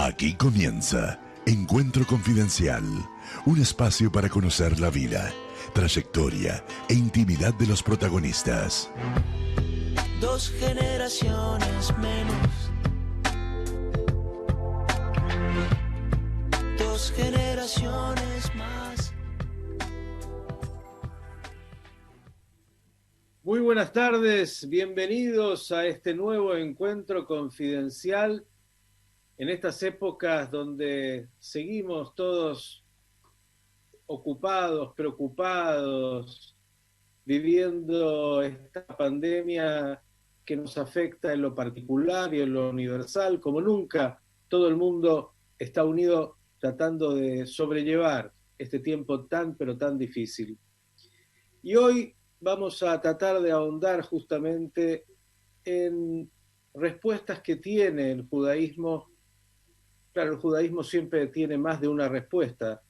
Aquí comienza Encuentro Confidencial, un espacio para conocer la vida, trayectoria e intimidad de los protagonistas. Dos generaciones menos. Dos generaciones más. Muy buenas tardes, bienvenidos a este nuevo Encuentro Confidencial en estas épocas donde seguimos todos ocupados, preocupados, viviendo esta pandemia que nos afecta en lo particular y en lo universal. Como nunca, todo el mundo está unido tratando de sobrellevar este tiempo tan, pero tan difícil. Y hoy vamos a tratar de ahondar justamente en respuestas que tiene el judaísmo. Claro, el judaísmo siempre tiene más de una respuesta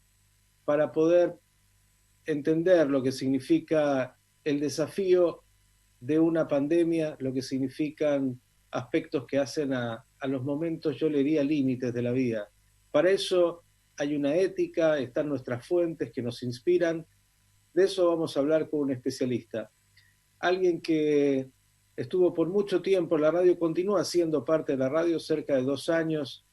para poder entender lo que significa el desafío de una pandemia, lo que significan aspectos que hacen a los momentos, yo le diría, límites de la vida. Para eso hay una ética, están nuestras fuentes que nos inspiran. De eso vamos a hablar con un especialista. Alguien que estuvo por mucho tiempo en la radio, continúa siendo parte de la radio, cerca de 2 años,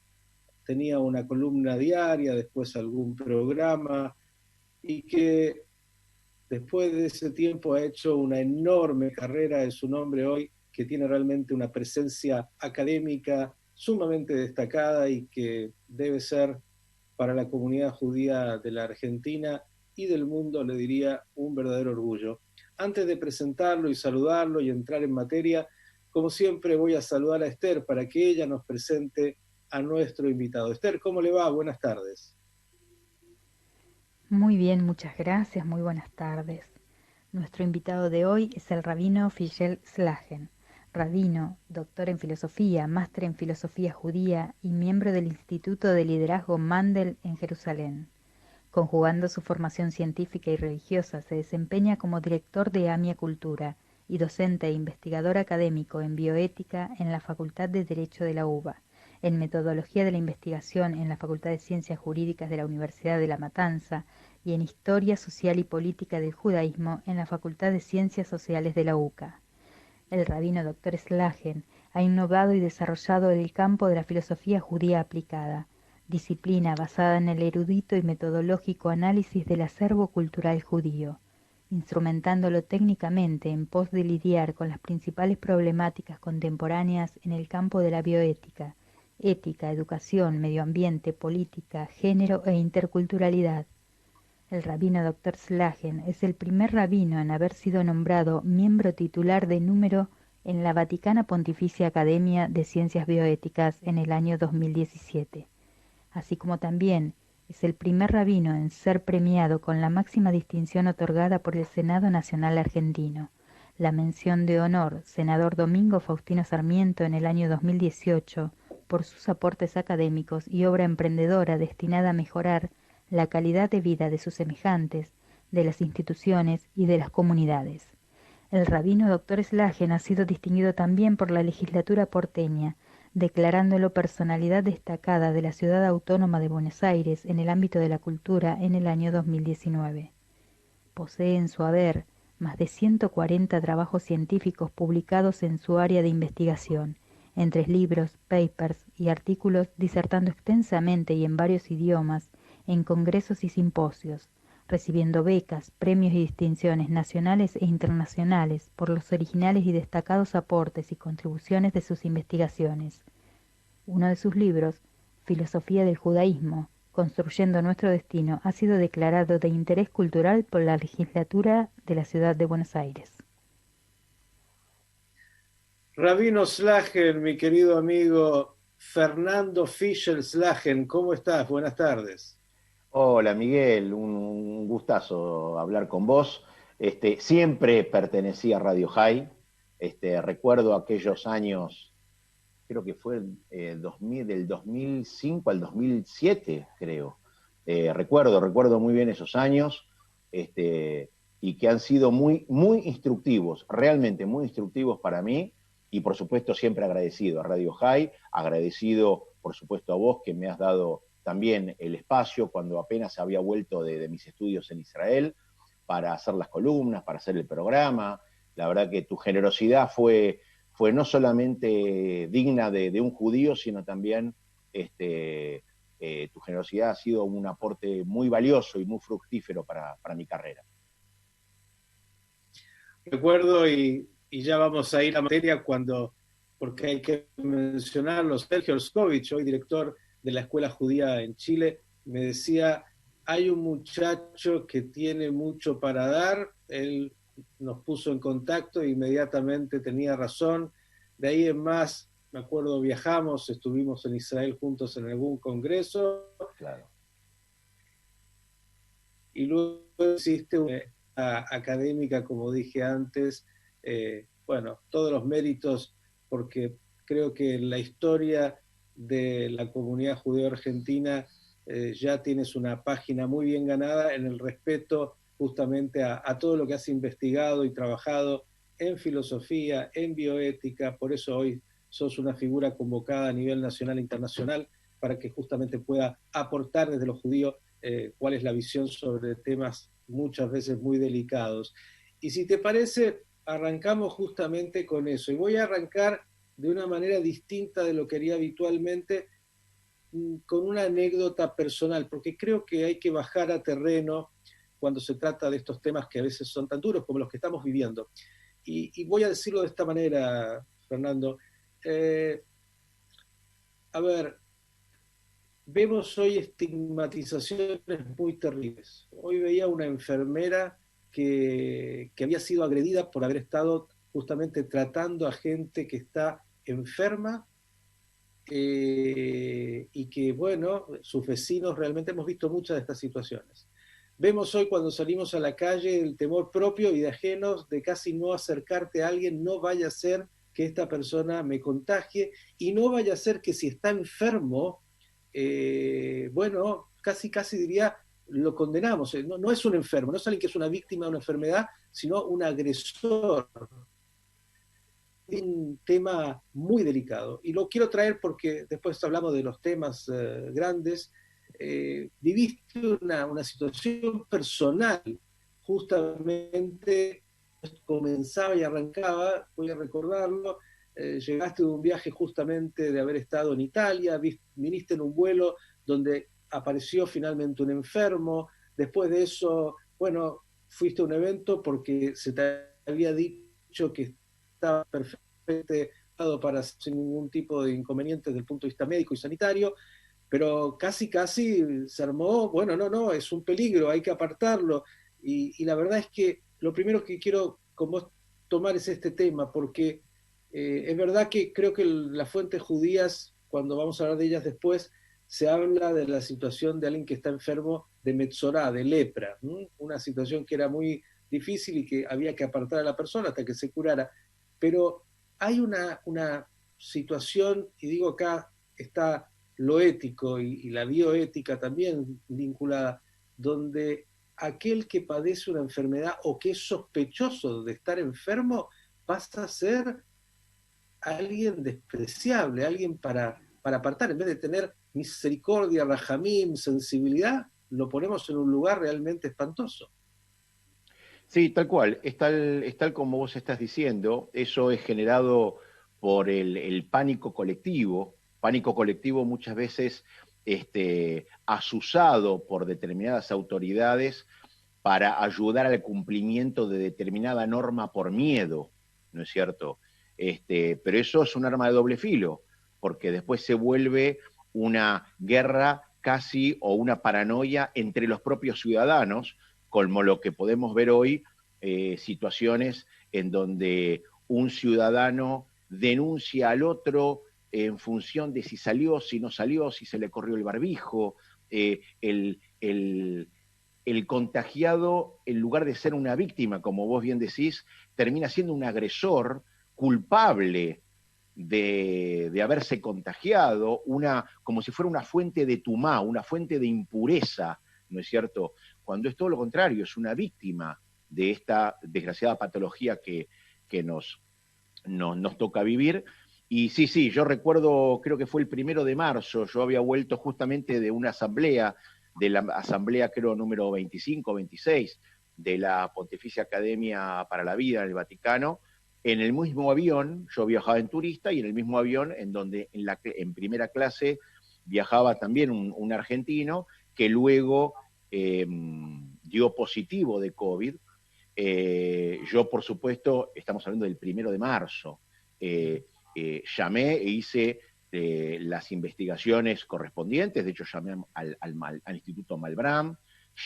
tenía una columna diaria, después algún programa, y que después de ese tiempo ha hecho una enorme carrera en su nombre hoy, que tiene realmente una presencia académica sumamente destacada y que debe ser para la comunidad judía de la Argentina y del mundo, le diría, un verdadero orgullo. Antes de presentarlo y saludarlo y entrar en materia, como siempre voy a saludar a Esther para que ella nos presente a nuestro invitado. Esther, ¿cómo le va? Buenas tardes. Muy bien, muchas gracias, muy buenas tardes. Nuestro invitado de hoy es el rabino Fishel Slagen, rabino, doctor en filosofía, máster en filosofía judía y miembro del Instituto de Liderazgo Mandel en Jerusalén. Conjugando su formación científica y religiosa, se desempeña como director de AMIA Cultura y docente e investigador académico en bioética en la Facultad de Derecho de la UBA, en metodología de la investigación en la Facultad de Ciencias Jurídicas de la Universidad de La Matanza y en Historia Social y Política del Judaísmo en la Facultad de Ciencias Sociales de la UCA. El rabino Dr. Slagen ha innovado y desarrollado el campo de la filosofía judía aplicada, disciplina basada en el erudito y metodológico análisis del acervo cultural judío, instrumentándolo técnicamente en pos de lidiar con las principales problemáticas contemporáneas en el campo de la bioética, ética, educación, medio ambiente, política, género e interculturalidad. El rabino Dr. Slagen es el primer rabino en haber sido nombrado miembro titular de número en la Vaticana Pontificia Academia de Ciencias Bioéticas en el año 2017, así como también es el primer rabino en ser premiado con la máxima distinción otorgada por el Senado Nacional Argentino, la mención de honor Senador Domingo Faustino Sarmiento en el año 2018 por sus aportes académicos y obra emprendedora destinada a mejorar la calidad de vida de sus semejantes, de las instituciones y de las comunidades. El rabino Dr. Slagen ha sido distinguido también por la legislatura porteña, declarándolo personalidad destacada de la Ciudad Autónoma de Buenos Aires en el ámbito de la cultura en el año 2019. Posee en su haber más de 140 trabajos científicos publicados en su área de investigación, en 3 libros, papers y artículos disertando extensamente y en varios idiomas, en congresos y simposios, recibiendo becas, premios y distinciones nacionales e internacionales por los originales y destacados aportes y contribuciones de sus investigaciones. Uno de sus libros, Filosofía del Judaísmo, Construyendo nuestro destino, ha sido declarado de interés cultural por la legislatura de la Ciudad de Buenos Aires. Rabino Slagen, mi querido amigo Fernando Fishel Slagen, ¿cómo estás? Buenas tardes. Hola Miguel, un gustazo hablar con vos. Siempre pertenecí a Radio High. Recuerdo aquellos años, creo que fue del 2005 al 2007, creo. Recuerdo muy bien esos años, y que han sido muy, muy instructivos, realmente muy instructivos para mí, y por supuesto siempre agradecido a Radio High, agradecido por supuesto a vos que me has dado también el espacio cuando apenas había vuelto de mis estudios en Israel para hacer las columnas, para hacer el programa. La verdad que tu generosidad fue no solamente digna de un judío, sino también tu generosidad ha sido un aporte muy valioso y muy fructífero para mi carrera. Recuerdo, y ya vamos a ir a materia porque hay que mencionarlo, Sergio Orskovich, hoy director de la Escuela Judía en Chile, me decía, hay un muchacho que tiene mucho para dar, él nos puso en contacto e inmediatamente tenía razón, de ahí en más, me acuerdo, viajamos, estuvimos en Israel juntos en algún congreso, claro. Y luego existe una académica, como dije antes, bueno, todos los méritos, porque creo que la historia de la comunidad judía argentina ya tienes una página muy bien ganada en el respeto justamente a todo lo que has investigado y trabajado en filosofía, en bioética, por eso hoy sos una figura convocada a nivel nacional e internacional para que justamente pueda aportar desde los judíos cuál es la visión sobre temas muchas veces muy delicados. Y si te parece, arrancamos justamente con eso. Y voy a arrancar de una manera distinta de lo que haría habitualmente, con una anécdota personal, porque creo que hay que bajar a terreno cuando se trata de estos temas que a veces son tan duros como los que estamos viviendo. Y voy a decirlo de esta manera, Fernando. A ver, vemos hoy estigmatizaciones muy terribles. Hoy veía una enfermera que había sido agredida por haber estado justamente tratando a gente que está enferma y que, bueno, sus vecinos, realmente hemos visto muchas de estas situaciones. Vemos hoy cuando salimos a la calle el temor propio y de ajenos de casi no acercarte a alguien, no vaya a ser que esta persona me contagie y no vaya a ser que si está enfermo, bueno, casi diría, lo condenamos. No es un enfermo, no es alguien que es una víctima de una enfermedad, sino un agresor. Un tema muy delicado. Y lo quiero traer porque después hablamos de los temas grandes. Viviste una situación personal, justamente comenzaba y arrancaba, voy a recordarlo, llegaste de un viaje justamente de haber estado en Italia, viniste en un vuelo donde apareció finalmente un enfermo, después de eso, bueno, fuiste a un evento porque se te había dicho que estaba perfectamente para sin ningún tipo de inconveniente desde el punto de vista médico y sanitario, pero casi se armó, bueno, no, es un peligro, hay que apartarlo, y la verdad es que lo primero que quiero con vos tomar es este tema, porque es verdad que creo que las fuentes judías, cuando vamos a hablar de ellas después, se habla de la situación de alguien que está enfermo de Metzorá, de lepra, una situación que era muy difícil y que había que apartar a la persona hasta que se curara. Pero hay una situación, y digo acá está lo ético y la bioética también vinculada, donde aquel que padece una enfermedad o que es sospechoso de estar enfermo pasa a ser alguien despreciable, alguien para apartar, en vez de tener misericordia, rajamim, sensibilidad, lo ponemos en un lugar realmente espantoso. Sí, tal cual, es tal como vos estás diciendo, eso es generado por el pánico colectivo muchas veces asusado por determinadas autoridades para ayudar al cumplimiento de determinada norma por miedo, ¿no es cierto? Pero eso es un arma de doble filo, porque después se vuelve una guerra casi o una paranoia entre los propios ciudadanos, como lo que podemos ver hoy, situaciones en donde un ciudadano denuncia al otro en función de si salió, si no salió, si se le corrió el barbijo, el contagiado, en lugar de ser una víctima, como vos bien decís, termina siendo un agresor culpable de haberse contagiado, como si fuera una fuente de tumá, una fuente de impureza, ¿no es cierto? Cuando es todo lo contrario, es una víctima de esta desgraciada patología que nos toca vivir. Y sí, yo recuerdo, creo que fue el 1 de marzo, yo había vuelto justamente de una asamblea, de la asamblea creo número 25, 26, de la Pontificia Academia para la Vida en el Vaticano, en el mismo avión, yo viajaba en turista, y en el mismo avión en donde en primera clase viajaba también un argentino que luego dio positivo de COVID. Yo, por supuesto, estamos hablando del 1 de marzo, llamé e hice las investigaciones correspondientes. De hecho, llamé al Instituto Malbrán,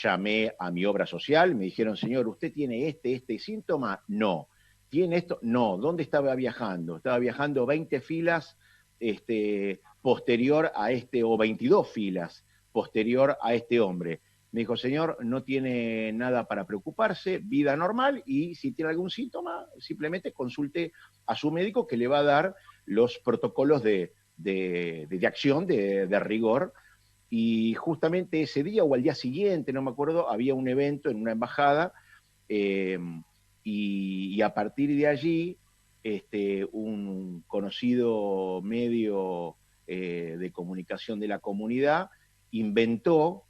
llamé a mi obra social, me dijeron, señor, ¿usted tiene este síntoma? No. ¿Tiene esto? No. ¿Dónde estaba viajando? Estaba viajando 20 filas posterior a o 22 filas posterior a este hombre. Me dijo, señor, no tiene nada para preocuparse, vida normal, y si tiene algún síntoma, simplemente consulte a su médico, que le va a dar los protocolos de acción, de rigor. Y justamente ese día o al día siguiente, no me acuerdo, había un evento en una embajada, y a partir de allí, un conocido medio de comunicación de la comunidad inventó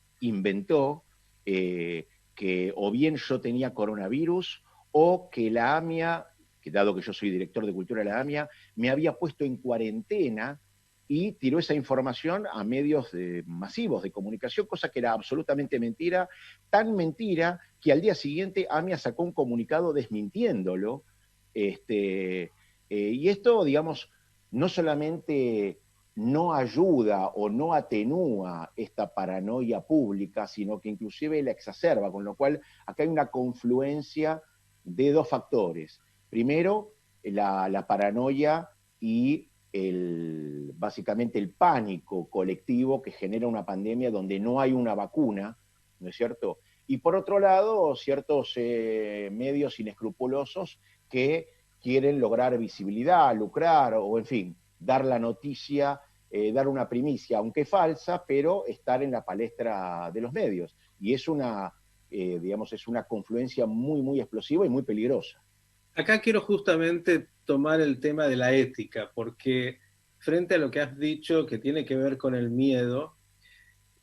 que o bien yo tenía coronavirus, o que la AMIA, que dado que yo soy director de cultura de la AMIA, me había puesto en cuarentena, y tiró esa información a medios masivos de comunicación, cosa que era absolutamente mentira, tan mentira que al día siguiente AMIA sacó un comunicado desmintiéndolo. Y esto, digamos, no solamente no ayuda o no atenúa esta paranoia pública, sino que inclusive la exacerba, con lo cual acá hay una confluencia de dos factores. Primero, la paranoia y básicamente el pánico colectivo que genera una pandemia donde no hay una vacuna, ¿no es cierto? Y por otro lado, ciertos medios inescrupulosos que quieren lograr visibilidad, lucrar, o en fin, dar la noticia, dar una primicia, aunque falsa, pero estar en la palestra de los medios. Y es digamos, es una confluencia muy, muy explosiva y muy peligrosa. Acá quiero justamente tomar el tema de la ética, porque frente a lo que has dicho, que tiene que ver con el miedo,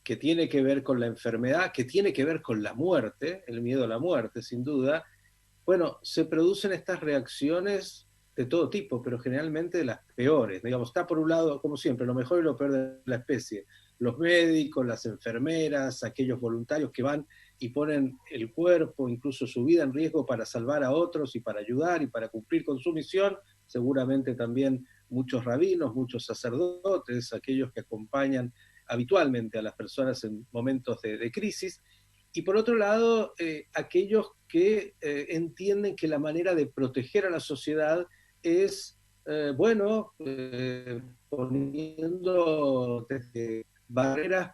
que tiene que ver con la enfermedad, que tiene que ver con la muerte, el miedo a la muerte, sin duda, bueno, se producen estas reacciones de todo tipo, pero generalmente de las peores. Digamos, está por un lado, como siempre, lo mejor y lo peor de la especie. Los médicos, las enfermeras, aquellos voluntarios que van y ponen el cuerpo, incluso su vida en riesgo para salvar a otros y para ayudar y para cumplir con su misión. Seguramente también muchos rabinos, muchos sacerdotes, aquellos que acompañan habitualmente a las personas en momentos de crisis. Y por otro lado, aquellos que entienden que la manera de proteger a la sociedad es, poniendo desde barreras,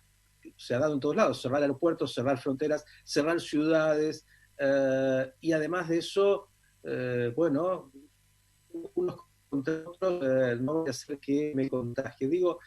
se ha dado en todos lados, cerrar aeropuertos, cerrar fronteras, cerrar ciudades, y además de eso, unos contra otros, no voy a hacer que me contagie. Digo,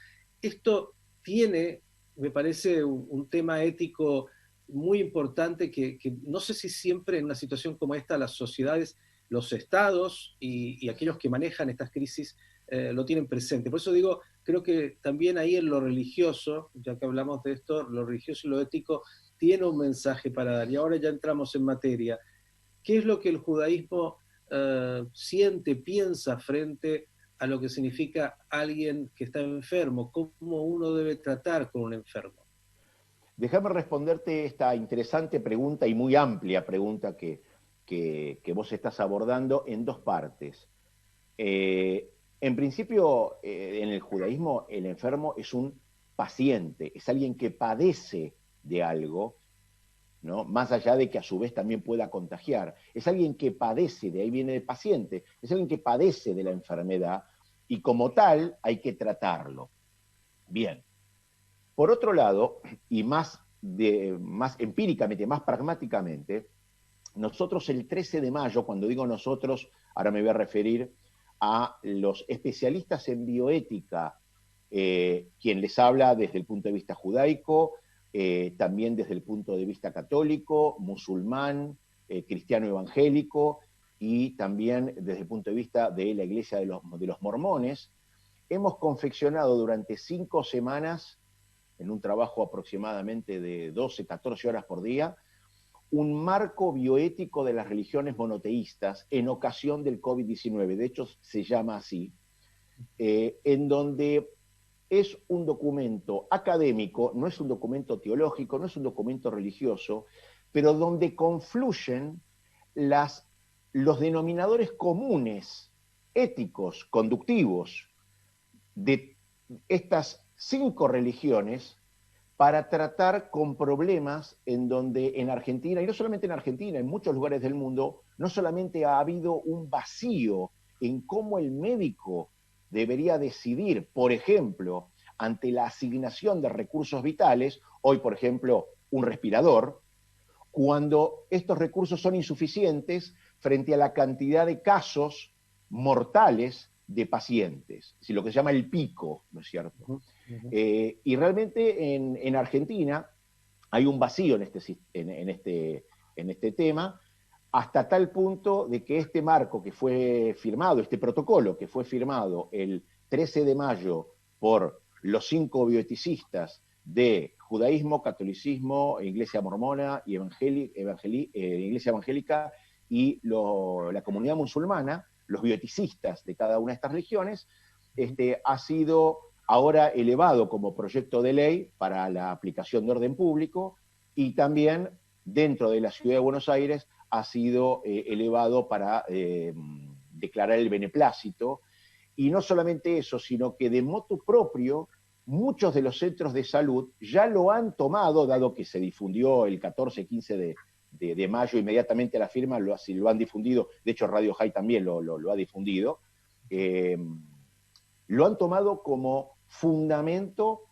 esto tiene, me parece, un tema ético muy importante que no sé si siempre en una situación como esta las sociedades, los estados y aquellos que manejan estas crisis lo tienen presente. Por eso digo, creo que también ahí en lo religioso, ya que hablamos de esto, lo religioso y lo ético tiene un mensaje para dar. Y ahora ya entramos en materia. ¿Qué es lo que el judaísmo siente, piensa frente a lo que significa alguien que está enfermo? ¿Cómo uno debe tratar con un enfermo? Déjame responderte esta interesante pregunta y muy amplia pregunta que vos estás abordando en dos partes. En principio, en el judaísmo, el enfermo es un paciente, es alguien que padece de algo, ¿no? Más allá de que a su vez también pueda contagiar. Es alguien que padece, de ahí viene el paciente, es alguien que padece de la enfermedad, y como tal hay que tratarlo. Bien. Por otro lado, y más empíricamente, más pragmáticamente, nosotros el 13 de mayo, cuando digo nosotros, ahora me voy a referir a los especialistas en bioética, quien les habla desde el punto de vista judaico, también desde el punto de vista católico, musulmán, cristiano evangélico, y también desde el punto de vista de la iglesia de los mormones. hemos confeccionado durante 5 semanas, en un trabajo aproximadamente de 12, 14 horas por día, un marco bioético de las religiones monoteístas en ocasión del COVID-19. De hecho, se llama así, en donde es un documento académico, no es un documento teológico, no es un documento religioso, pero donde confluyen los denominadores comunes, éticos, conductivos, de estas 5 religiones para tratar con problemas en donde en Argentina, y no solamente en Argentina, en muchos lugares del mundo, no solamente ha habido un vacío en cómo el médico debería decidir, por ejemplo, ante la asignación de recursos vitales, hoy, por ejemplo, un respirador, cuando estos recursos son insuficientes frente a la cantidad de casos mortales de pacientes, lo que se llama el pico, ¿no es cierto? Y realmente en Argentina hay un vacío en este tema, hasta tal punto de que este marco que fue firmado, este protocolo que fue firmado el 13 de mayo por los 5 bioeticistas de judaísmo, catolicismo, iglesia mormona y iglesia evangélica y la comunidad musulmana, los bioeticistas de cada una de estas religiones, ha sido ahora elevado como proyecto de ley para la aplicación de orden público y también dentro de la ciudad de Buenos Aires ha sido elevado para declarar el beneplácito. Y no solamente eso, sino que de motu propio muchos de los centros de salud ya lo han tomado, dado que se difundió el 14-15 de mayo, inmediatamente a la firma lo han difundido, de hecho Radio High también lo ha difundido, lo han tomado como fundamento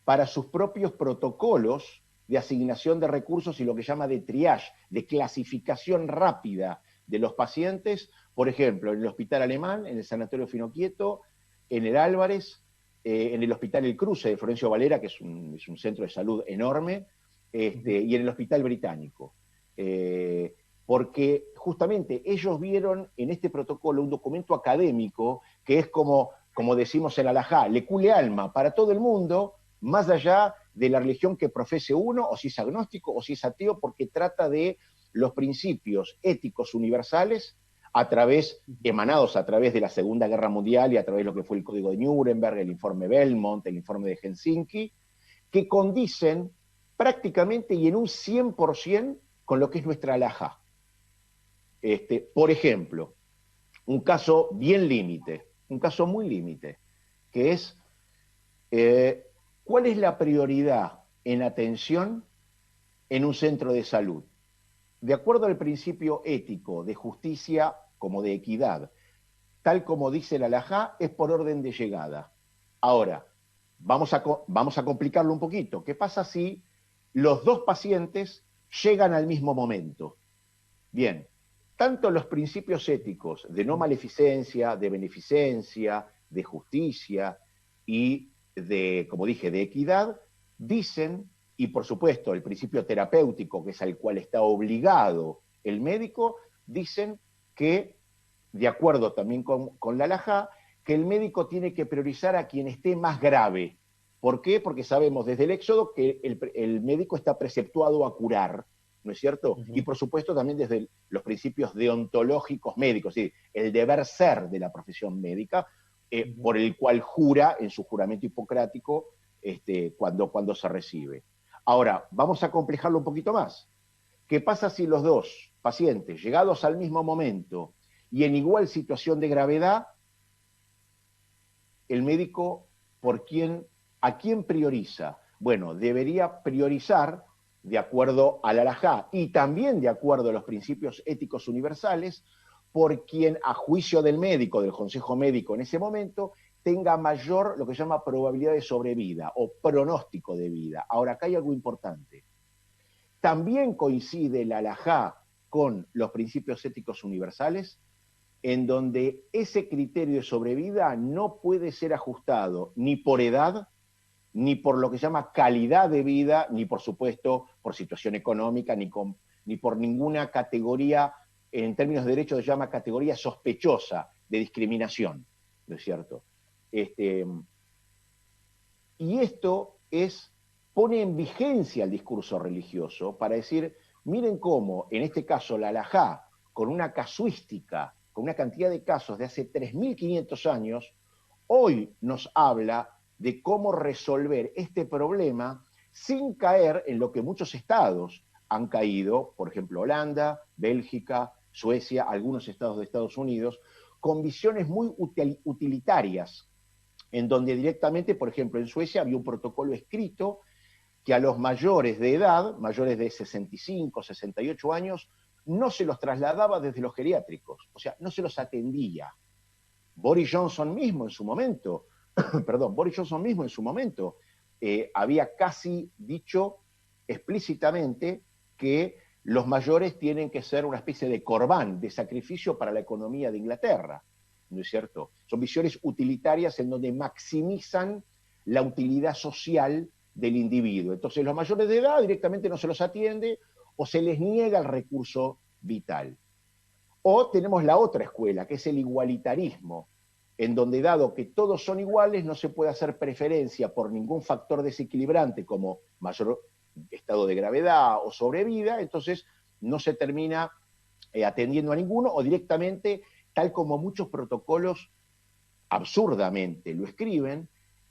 para sus propios protocolos de asignación de recursos y lo que llama de triage, de clasificación rápida de los pacientes, por ejemplo, en el Hospital Alemán, en el Sanatorio Finoquieto, en el Álvarez, en el Hospital El Cruce de Florencio Varela, que es un centro de salud enorme, y en el Hospital Británico. Porque justamente ellos vieron en este protocolo un documento académico que es como decimos en Alajá, le cule alma para todo el mundo, más allá de la religión que profese uno, o si es agnóstico, o si es ateo, porque trata de los principios éticos universales emanados a través de la Segunda Guerra Mundial y a través de lo que fue el Código de Nuremberg, el informe Belmont, el informe de Helsinki, que condicen prácticamente y en un 100% con lo que es nuestra alajá. Por ejemplo, un caso bien límite, un caso muy límite, que es ¿cuál es la prioridad en atención en un centro de salud? De acuerdo al principio ético de justicia como de equidad, tal como dice la alajá, es por orden de llegada. Ahora, vamos a complicarlo un poquito. ¿Qué pasa si los 2 pacientes llegan al mismo momento? Bien, tanto los principios éticos de no maleficencia, de beneficencia, de justicia y de, como dije, de equidad, dicen, y por supuesto el principio terapéutico, que es al cual está obligado el médico, dicen que, de acuerdo también con la alajá, que el médico tiene que priorizar a quien esté más grave. ¿Por qué? Porque sabemos desde el Éxodo que el médico está preceptuado a curar, ¿no es cierto? Y por supuesto también desde los principios deontológicos médicos, es decir, el deber ser de la profesión médica, por el cual jura en su juramento hipocrático cuando se recibe. Ahora, vamos a complejarlo un poquito más. ¿Qué pasa si los 2 pacientes, llegados al mismo momento y en igual situación de gravedad, el médico a quién prioriza? Bueno, debería priorizar, de acuerdo al alajá y también de acuerdo a los principios éticos universales, por quien, a juicio del médico, del consejo médico en ese momento, tenga mayor, lo que se llama probabilidad de sobrevida o pronóstico de vida. Ahora, acá hay algo importante. También coincide la alajá con los principios éticos universales, en donde ese criterio de sobrevida no puede ser ajustado ni por edad, ni por lo que se llama calidad de vida, ni por supuesto por situación económica, ni por ninguna categoría, en términos de derecho se llama categoría sospechosa de discriminación, ¿no es cierto? Y esto pone en vigencia el discurso religioso para decir, miren cómo, en este caso, la halajá, con una casuística, con una cantidad de casos de hace 3.500 años, hoy nos habla de cómo resolver este problema sin caer en lo que muchos estados han caído, por ejemplo, Holanda, Bélgica, Suecia, algunos estados de Estados Unidos, con visiones muy utilitarias, en donde directamente, por ejemplo, en Suecia había un protocolo escrito que a los mayores de edad, mayores de 65, 68 años, no se los trasladaba desde los geriátricos, o sea, no se los atendía. Boris Johnson mismo en su momento, había casi dicho explícitamente que los mayores tienen que ser una especie de corbán, de sacrificio para la economía de Inglaterra, ¿no es cierto? Son visiones utilitarias en donde maximizan la utilidad social del individuo. Entonces los mayores de edad directamente no se los atiende o se les niega el recurso vital. O tenemos la otra escuela, que es el igualitarismo, en donde dado que todos son iguales, no se puede hacer preferencia por ningún factor desequilibrante como mayor estado de gravedad o sobrevida, entonces no se termina atendiendo a ninguno, o directamente, tal como muchos protocolos absurdamente lo escriben,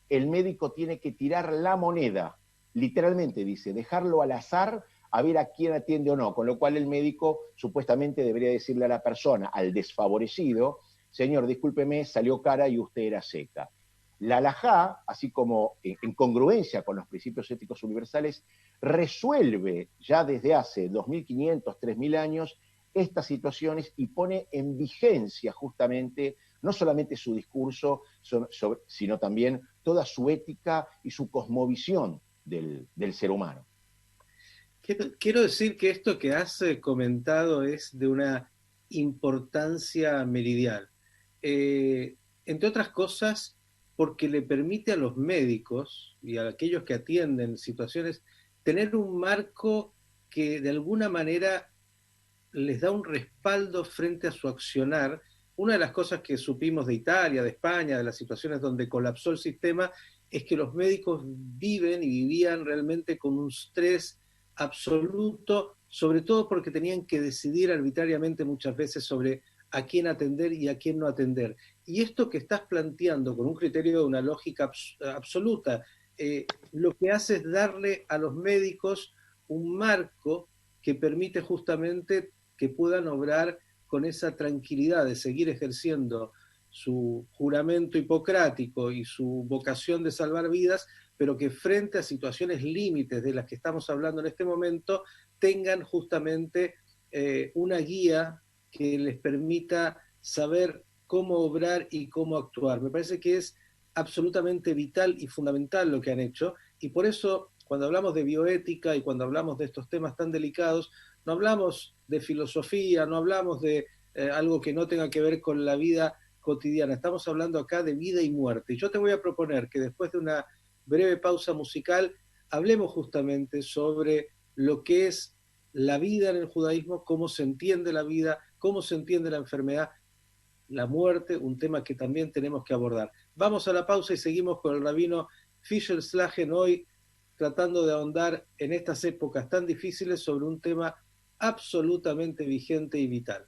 el médico tiene que tirar la moneda, literalmente dice, dejarlo al azar a ver a quién atiende o no, con lo cual el médico supuestamente debería decirle a la persona, al desfavorecido, señor, discúlpeme, salió cara y usted era seca. La halajá, así como en congruencia con los principios éticos universales, resuelve ya desde hace 2.500, 3.000 años estas situaciones y pone en vigencia justamente no solamente su discurso, sino también toda su ética y su cosmovisión del ser humano. Quiero decir que esto que has comentado es de una importancia meridiana. Entre otras cosas, porque le permite a los médicos y a aquellos que atienden situaciones tener un marco que de alguna manera les da un respaldo frente a su accionar. Una de las cosas que supimos de Italia, de España, de las situaciones donde colapsó el sistema, es que los médicos viven y vivían realmente con un estrés absoluto, sobre todo porque tenían que decidir arbitrariamente muchas veces sobre a quién atender y a quién no atender. Y esto que estás planteando con un criterio de una lógica absoluta, lo que hace es darle a los médicos un marco que permite justamente que puedan obrar con esa tranquilidad de seguir ejerciendo su juramento hipocrático y su vocación de salvar vidas, pero que frente a situaciones límites de las que estamos hablando en este momento, tengan justamente una guía que les permita saber cómo obrar y cómo actuar. Me parece que es absolutamente vital y fundamental lo que han hecho, y por eso cuando hablamos de bioética y cuando hablamos de estos temas tan delicados, no hablamos de filosofía, no hablamos de algo que no tenga que ver con la vida cotidiana, estamos hablando acá de vida y muerte. Y yo te voy a proponer que después de una breve pausa musical hablemos justamente sobre lo que es la vida en el judaísmo, cómo se entiende la vida, cómo se entiende la enfermedad, la muerte, un tema que también tenemos que abordar. Vamos a la pausa y seguimos con el rabino Fischel Slagen hoy tratando de ahondar en estas épocas tan difíciles sobre un tema absolutamente vigente y vital.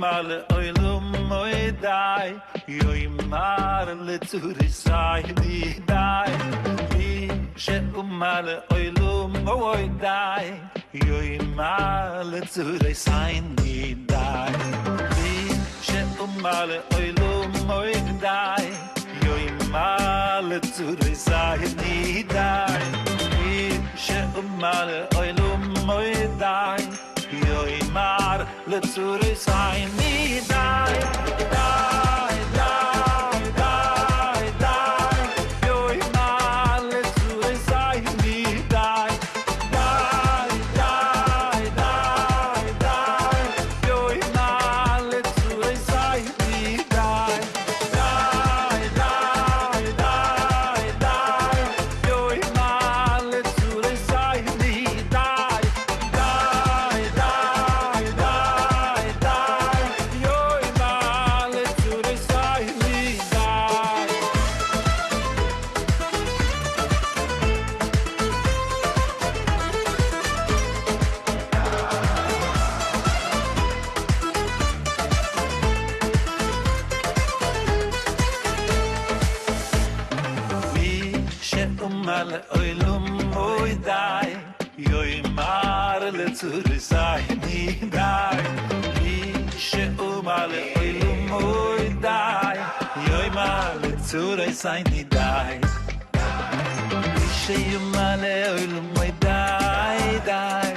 Mal oilum moy dai yoy mar le tsuri sai di dai mi she mal oilum moy dai yoy mar le tsuri sai di dai mi she mal oilum moy dai yoy mar le tsuri sai di dai mi she mal oilum moy dai yoy mar le tsuri sai di dai dai dai dai dai לצור זייני די שאומר לאוילום מוי די יוי מה לצור זייני די שאומר לאוילום מוי די די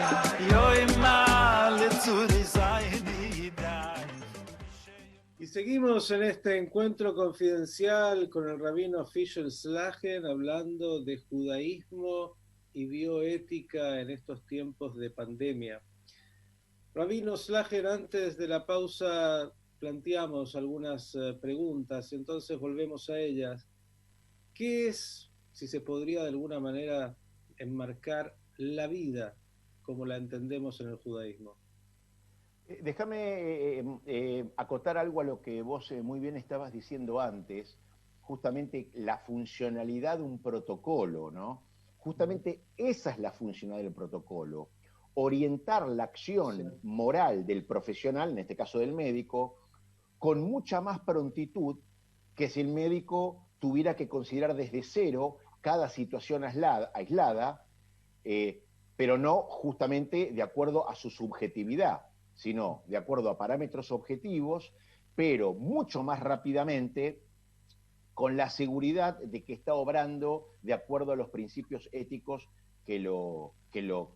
יוי מה לצור זייני די. Y seguimos en este encuentro confidencial con el rabino Fischel Slagen hablando de judaísmo y bioética en estos tiempos de pandemia. Rabino Slagen, antes de la pausa planteamos algunas preguntas, entonces volvemos a ellas. ¿Qué es, si se podría de alguna manera enmarcar, la como la entendemos en el judaísmo? Déjame acotar algo a lo que vos muy bien estabas diciendo antes, justamente la funcionalidad de un protocolo, ¿no? Justamente esa es la funcionalidad del protocolo, orientar la acción moral del profesional, en este caso del médico, con mucha más prontitud que si el médico tuviera que considerar desde cero cada situación aislada, pero no justamente de acuerdo a su subjetividad, sino de acuerdo a parámetros objetivos, pero mucho más rápidamente, con la seguridad de que está obrando de acuerdo a los principios éticos que lo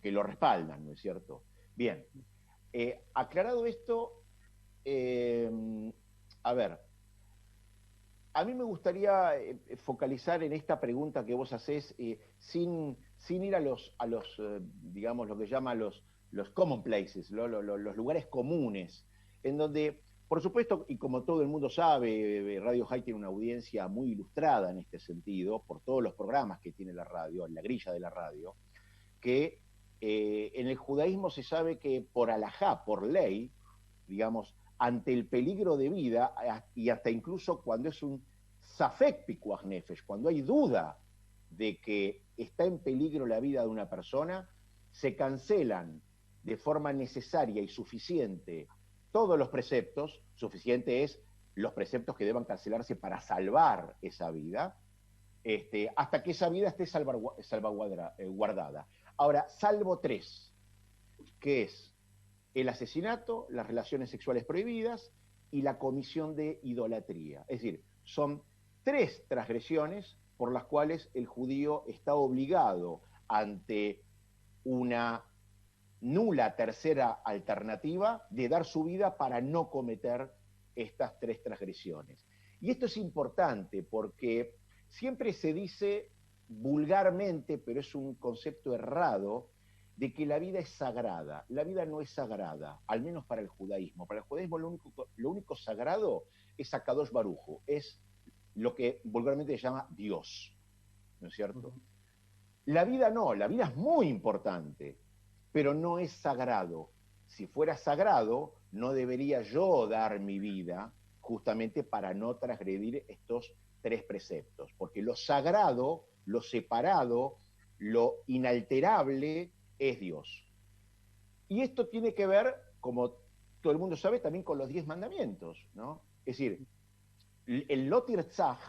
respaldan, ¿no es cierto? Bien, aclarado esto, a ver, a mí me gustaría focalizar en esta pregunta que vos hacés sin ir a los digamos, lo que llaman los common places, los lugares comunes, en donde, por supuesto, y como todo el mundo sabe, Radio High tiene una audiencia muy ilustrada en este sentido, por todos los programas que tiene la radio, en la grilla de la radio, que en el judaísmo se sabe que por alajá, por ley, digamos, ante el peligro de vida, y hasta incluso cuando es un safek pikuach nefesh, cuando hay duda de que está en peligro la vida de una persona, se cancelan de forma necesaria y suficiente todos los preceptos, suficiente es los preceptos que deban cancelarse para salvar esa vida, hasta que esa vida esté guardada. Ahora, salvo tres, que es el asesinato, las relaciones sexuales prohibidas y la comisión de idolatría. Es decir, son tres transgresiones por las cuales el judío está obligado ante una nula tercera alternativa de dar su vida para no cometer estas tres transgresiones. Y esto es importante porque siempre se dice vulgarmente, pero es un concepto errado, de que la vida es sagrada. La vida no es sagrada, al menos para el judaísmo. Para el judaísmo lo único sagrado es Akadosh Baruj Hu, es lo que vulgarmente se llama Dios, ¿no es cierto? La vida no, la vida es muy importante, pero no es sagrado. Si fuera sagrado, no debería yo dar mi vida justamente para no transgredir estos tres preceptos, porque lo sagrado, lo separado, lo inalterable es Dios. Y esto tiene que ver, como todo el mundo sabe, también con los 10 mandamientos, ¿no? Es decir, el lo tirtzaj,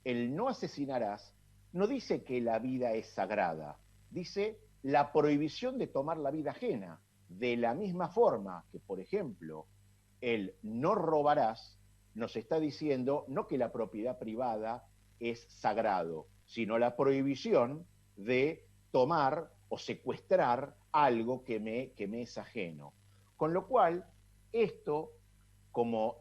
el no asesinarás, no dice que la vida es sagrada, dice la prohibición de tomar la vida ajena, de la misma forma que, por ejemplo, el no robarás nos está diciendo no que la propiedad privada es sagrado, sino la prohibición de tomar o secuestrar algo que me es ajeno. Con lo cual, esto,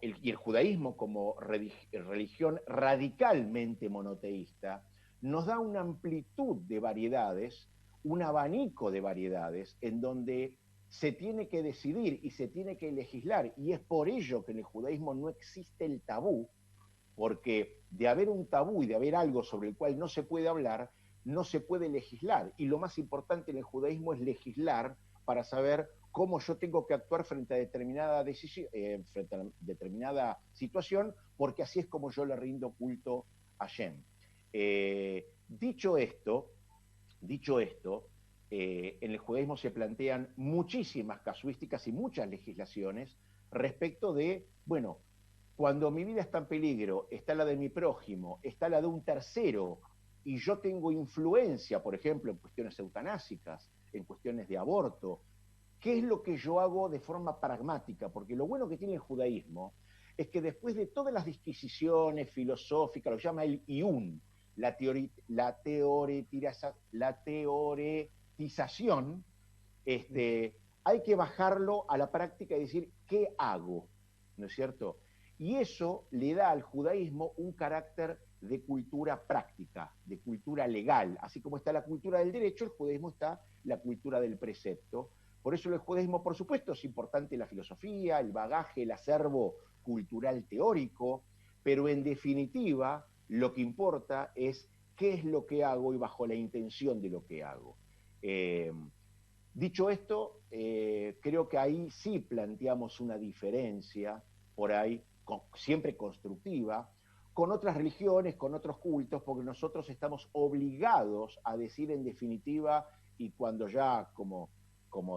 y el judaísmo como religión radicalmente monoteísta, nos da una amplitud de variedades, un abanico de variedades, en donde se tiene que decidir y se tiene que legislar, y es por ello que en el judaísmo no existe el tabú, porque de haber un tabú y de haber algo sobre el cual no se puede hablar, no se puede legislar, y lo más importante en el judaísmo es legislar para saber cómo yo tengo que actuar frente a determinada decisión, frente a determinada situación, porque así es como yo le rindo culto a Hashem. Dicho esto, en el judaísmo se plantean muchísimas casuísticas y muchas legislaciones respecto de, bueno, cuando mi vida está en peligro, está la de mi prójimo, está la de un tercero, y yo tengo influencia, por ejemplo, en cuestiones eutanásicas, en cuestiones de aborto, ¿qué es lo que yo hago de forma pragmática? Porque lo bueno que tiene el judaísmo es que después de todas las disquisiciones filosóficas, lo llama el iún, la teoretización, hay que bajarlo a la práctica y decir, ¿qué hago? ¿No es cierto? Y eso le da al judaísmo un carácter de cultura práctica, de cultura legal. Así como está la cultura del derecho, el judaísmo está la cultura del precepto. Por eso el judaísmo, por supuesto, es importante la filosofía, el bagaje, el acervo cultural teórico, pero en definitiva lo que importa es qué es lo que hago y bajo la intención de lo que hago. Dicho esto, creo que ahí sí planteamos una diferencia, por ahí, siempre constructiva, con otras religiones, con otros cultos, porque nosotros estamos obligados a decir en definitiva, y cuando ya, como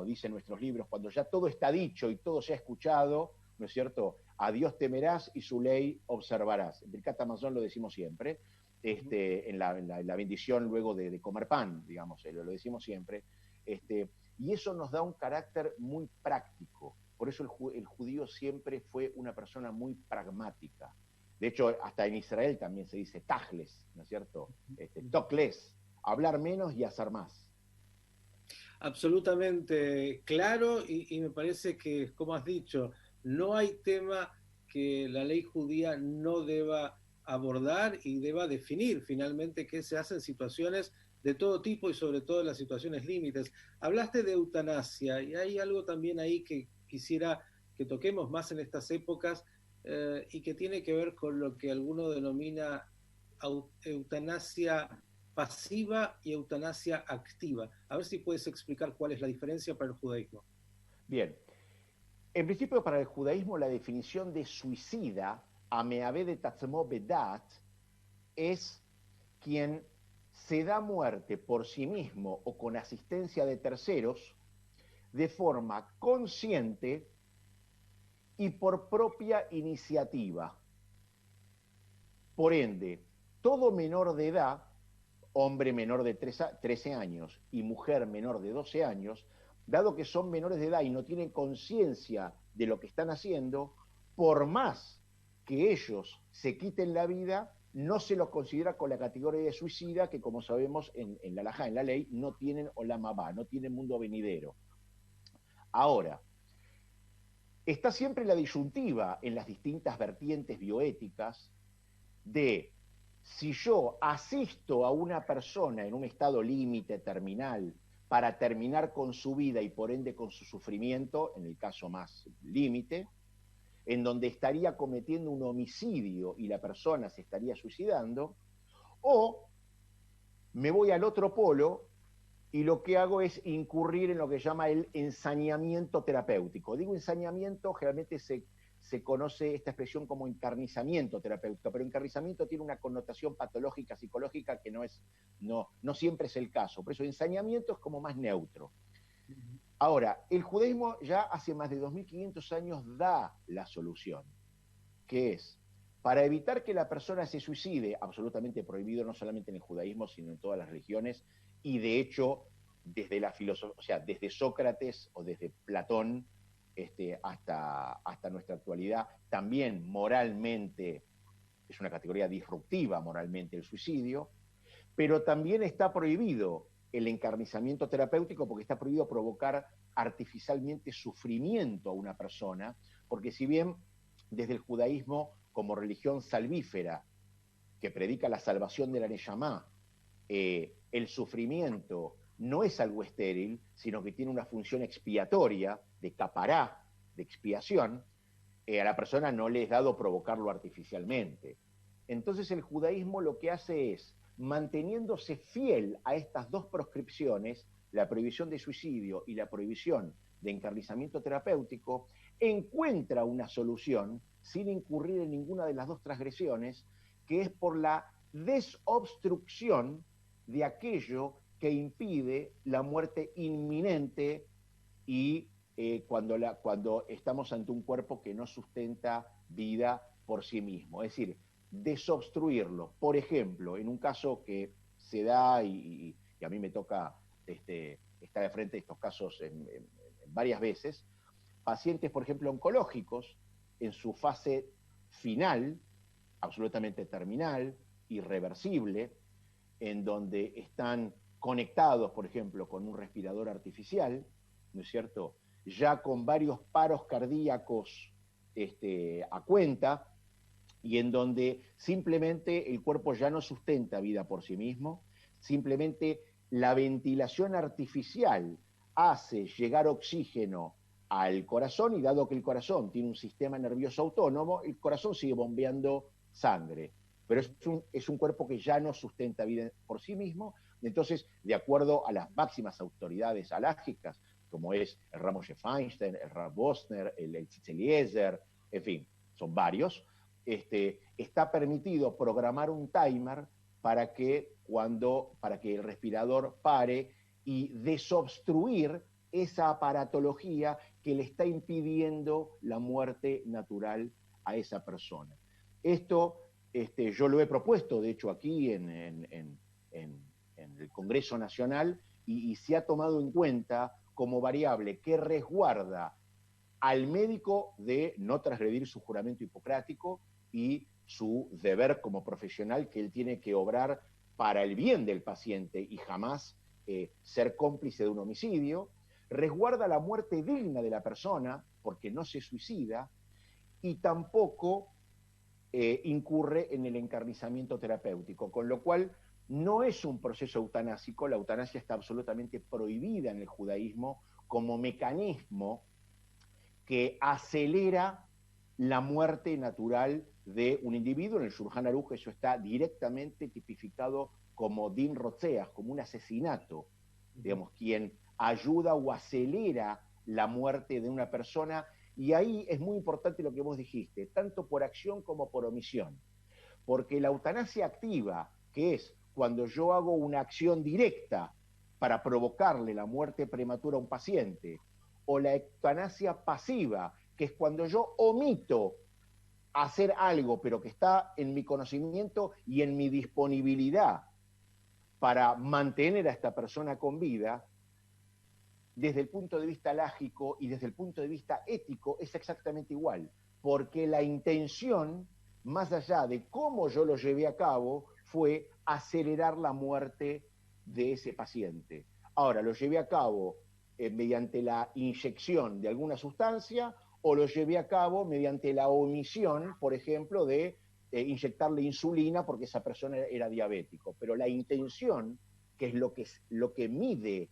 dicen nuestros libros, cuando ya todo está dicho y todo se ha escuchado, ¿no es cierto? A Dios temerás y su ley observarás. En Birkat Hamazon lo decimos siempre, en la bendición luego de comer pan, digamos, lo decimos siempre, y eso nos da un carácter muy práctico. Por eso el judío siempre fue una persona muy pragmática. De hecho, hasta en Israel también se dice tajles, ¿no es cierto? Tokles, hablar menos y hacer más. Absolutamente claro, y me parece que, como has dicho, no hay tema que la ley judía no deba abordar y deba definir finalmente qué se hace en situaciones de todo tipo y sobre todo en las situaciones límites. Hablaste de eutanasia y hay algo también ahí que quisiera que toquemos más en estas épocas y que tiene que ver con lo que alguno denomina eutanasia pasiva y eutanasia activa. A ver si puedes explicar cuál es la diferencia para el judaísmo. Bien. En principio, para el judaísmo, la definición de suicida, ameave de tatzmo bedat, es quien se da muerte por sí mismo o con asistencia de terceros de forma consciente y por propia iniciativa. Por ende, todo menor de edad, hombre menor de 13 años y mujer menor de 12 años, dado que son menores de edad y no tienen conciencia de lo que están haciendo, por más que ellos se quiten la vida, no se los considera con la categoría de suicida, que como sabemos en la halajá, en la ley, no tienen olam habá, no tienen mundo venidero. Ahora, está siempre la disyuntiva en las distintas vertientes bioéticas de si yo asisto a una persona en un estado límite terminal para terminar con su vida y por ende con su sufrimiento, en el caso más límite, en donde estaría cometiendo un homicidio y la persona se estaría suicidando, o me voy al otro polo y lo que hago es incurrir en lo que llama el ensañamiento terapéutico. Digo ensañamiento, generalmente se conoce esta expresión como encarnizamiento terapéutico, pero encarnizamiento tiene una connotación patológica, psicológica, que no siempre es el caso. Por eso ensañamiento es como más neutro. Ahora, el judaísmo ya hace más de 2500 años da la solución, que es, para evitar que la persona se suicide, absolutamente prohibido no solamente en el judaísmo, sino en todas las religiones, y de hecho, desde la filosofía, o sea, desde Sócrates o desde Platón, hasta nuestra actualidad, también moralmente es una categoría disruptiva moralmente el suicidio, pero también está prohibido el encarnizamiento terapéutico porque está prohibido provocar artificialmente sufrimiento a una persona, porque si bien desde el judaísmo como religión salvífera que predica la salvación de la Neyamá, el sufrimiento no es algo estéril, sino que tiene una función expiatoria, de capará, de expiación, a la persona no le es dado provocarlo artificialmente. Entonces el judaísmo lo que hace es, manteniéndose fiel a estas dos proscripciones, la prohibición de suicidio y la prohibición de encarnizamiento terapéutico, encuentra una solución sin incurrir en ninguna de las dos transgresiones, que es por la desobstrucción de aquello que impide la muerte inminente y cuando estamos ante un cuerpo que no sustenta vida por sí mismo. Es decir, desobstruirlo. Por ejemplo, en un caso que se da, y a mí me toca estar de frente de estos casos en varias veces, pacientes, por ejemplo, oncológicos, en su fase final, absolutamente terminal, irreversible, en donde están conectados, por ejemplo, con un respirador artificial, ¿no es cierto? Ya con varios paros cardíacos a cuenta, y en donde simplemente el cuerpo ya no sustenta vida por sí mismo, simplemente la ventilación artificial hace llegar oxígeno al corazón, y dado que el corazón tiene un sistema nervioso autónomo, el corazón sigue bombeando sangre, pero es un cuerpo que ya no sustenta vida por sí mismo. Entonces, de acuerdo a las máximas autoridades alágicas, como es el Ramoshe Feinstein, el Rav Bosner, el Tzitz Eliezer, en fin, son varios, está permitido programar un timer para que el respirador pare y desobstruir esa aparatología que le está impidiendo la muerte natural a esa persona. Esto yo lo he propuesto, de hecho, aquí en el Congreso Nacional, y se ha tomado en cuenta como variable que resguarda al médico de no transgredir su juramento hipocrático y su deber como profesional, que él tiene que obrar para el bien del paciente y jamás ser cómplice de un homicidio. Resguarda la muerte digna de la persona, porque no se suicida, y tampoco incurre en el encarnizamiento terapéutico, con lo cual no es un proceso eutanásico. La eutanasia está absolutamente prohibida en el judaísmo como mecanismo que acelera la muerte natural de un individuo. En el Shulchan Aruch eso está directamente tipificado como din rotzeach, como un asesinato, digamos, quien ayuda o acelera la muerte de una persona. Y ahí es muy importante lo que vos dijiste, tanto por acción como por omisión, porque la eutanasia activa, que es cuando yo hago una acción directa para provocarle la muerte prematura a un paciente, o la eutanasia pasiva, que es cuando yo omito hacer algo, pero que está en mi conocimiento y en mi disponibilidad para mantener a esta persona con vida, desde el punto de vista lágico y desde el punto de vista ético es exactamente igual, porque la intención, más allá de cómo yo lo llevé a cabo, fue acelerar la muerte de ese paciente. Ahora, lo llevé a cabo mediante la inyección de alguna sustancia, o lo llevé a cabo mediante la omisión, por ejemplo, de inyectarle insulina porque esa persona era diabético. Pero la intención, que es lo que mide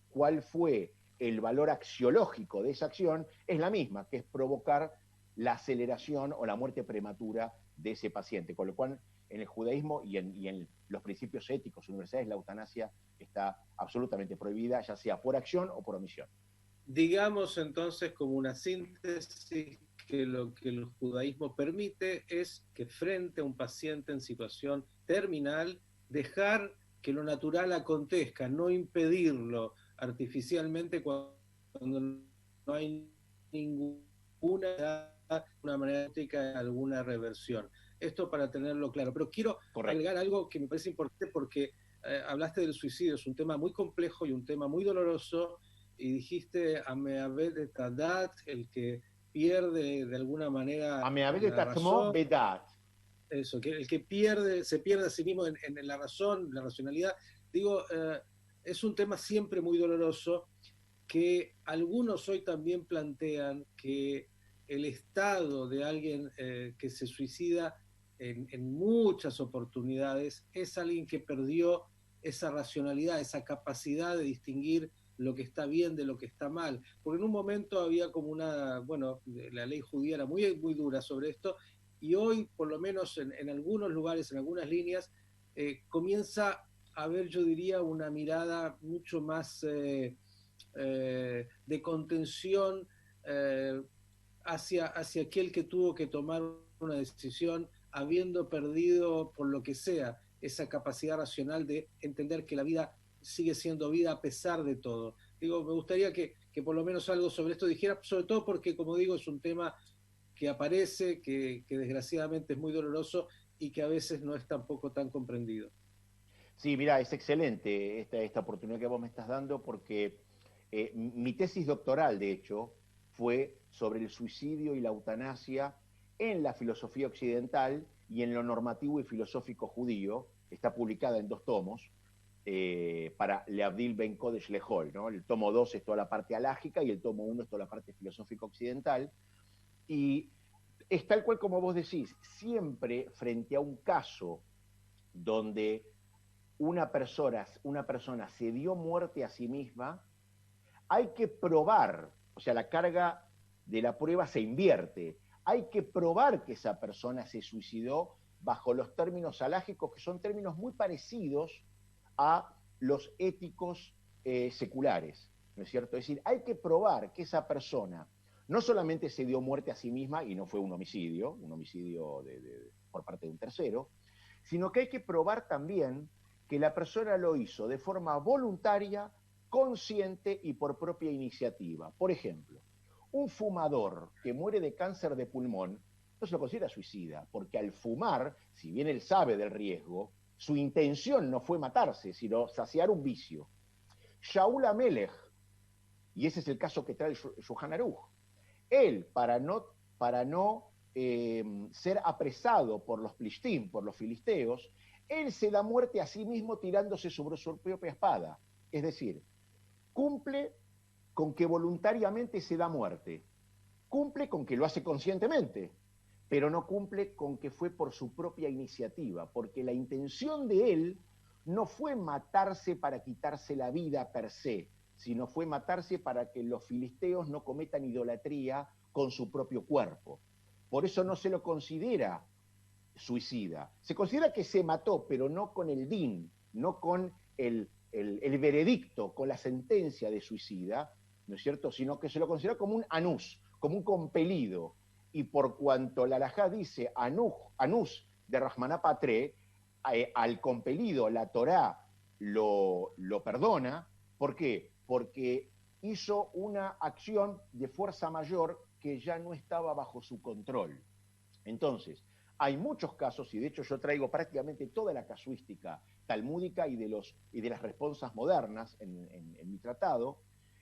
cuál fue el valor axiológico de esa acción, es la misma, que es provocar la aceleración o la muerte prematura de ese paciente. Con lo cual, en el judaísmo y en los principios éticos universales, la eutanasia está absolutamente prohibida, ya sea por acción o por omisión. Digamos entonces, como una síntesis, que lo que el judaísmo permite es que frente a un paciente en situación terminal, dejar que lo natural acontezca, no impedirlo artificialmente cuando no hay ninguna manera ética, alguna reversión. Esto para tenerlo claro. Pero quiero agregar algo que me parece importante, porque hablaste del suicidio, es un tema muy complejo y un tema muy doloroso, y dijiste Ameaved et Adat, el que pierde de alguna manera Ameaved et la Atzmo razón. Bedat. Eso, que el que se pierde a sí mismo en la razón, la racionalidad. Digo, es un tema siempre muy doloroso, que algunos hoy también plantean que el estado de alguien que se suicida en muchas oportunidades es alguien que perdió esa racionalidad, esa capacidad de distinguir lo que está bien de lo que está mal. Porque en un momento había como la ley judía era muy, muy dura sobre esto, y hoy, por lo menos en algunos lugares, en algunas líneas, comienza a haber, yo diría, una mirada mucho más de contención hacia aquel que tuvo que tomar una decisión habiendo perdido, por lo que sea, esa capacidad racional de entender que la vida sigue siendo vida a pesar de todo. Digo, me gustaría que por lo menos algo sobre esto dijera, sobre todo porque, como digo, es un tema que aparece, que desgraciadamente es muy doloroso y que a veces no es tampoco tan comprendido. Sí, mira, es excelente esta oportunidad que vos me estás dando, porque Mi tesis doctoral, de hecho, fue sobre el suicidio y la eutanasia en la filosofía occidental y en lo normativo y filosófico judío. Está publicada en 2 tomos, para Leavdil Ben Kodesh Lehol, ¿no? El tomo 2 es toda la parte alágica y el tomo 1 es toda la parte filosófica occidental. Y es tal cual como vos decís, siempre frente a un caso donde una persona se dio muerte a sí misma, hay que probar, o sea, la carga de la prueba se invierte, hay que probar que esa persona se suicidó bajo los términos alágicos, que son términos muy parecidos a los éticos seculares, ¿no es cierto? Es decir, hay que probar que esa persona no solamente se dio muerte a sí misma, y no fue un homicidio por parte de un tercero, sino que hay que probar también que la persona lo hizo de forma voluntaria, consciente y por propia iniciativa. Por ejemplo, un fumador que muere de cáncer de pulmón no se lo considera suicida, porque al fumar, si bien él sabe del riesgo, su intención no fue matarse, sino saciar un vicio. Shaul Amelech, y ese es el caso que trae el Shulchan Aruch, él, para no ser apresado por los plishtim, por los filisteos, él se da muerte a sí mismo tirándose sobre su propia espada. Es decir, cumple con que voluntariamente se da muerte, cumple con que lo hace conscientemente, pero no cumple con que fue por su propia iniciativa, porque la intención de él no fue matarse para quitarse la vida per se, sino fue matarse para que los filisteos no cometan idolatría con su propio cuerpo. Por eso no se lo considera suicida. Se considera que se mató, pero no con el din, no con el veredicto, con la sentencia de suicida, ¿no es cierto? Sino que se lo considera como un anus, como un compelido. Y por cuanto la halajá dice anus de Rahmaná Patre, al compelido la Torá lo perdona. ¿Por qué? Porque hizo una acción de fuerza mayor que ya no estaba bajo su control. Entonces, hay muchos casos, y de hecho yo traigo prácticamente toda la casuística talmúdica y de las responsas modernas en mi tratado,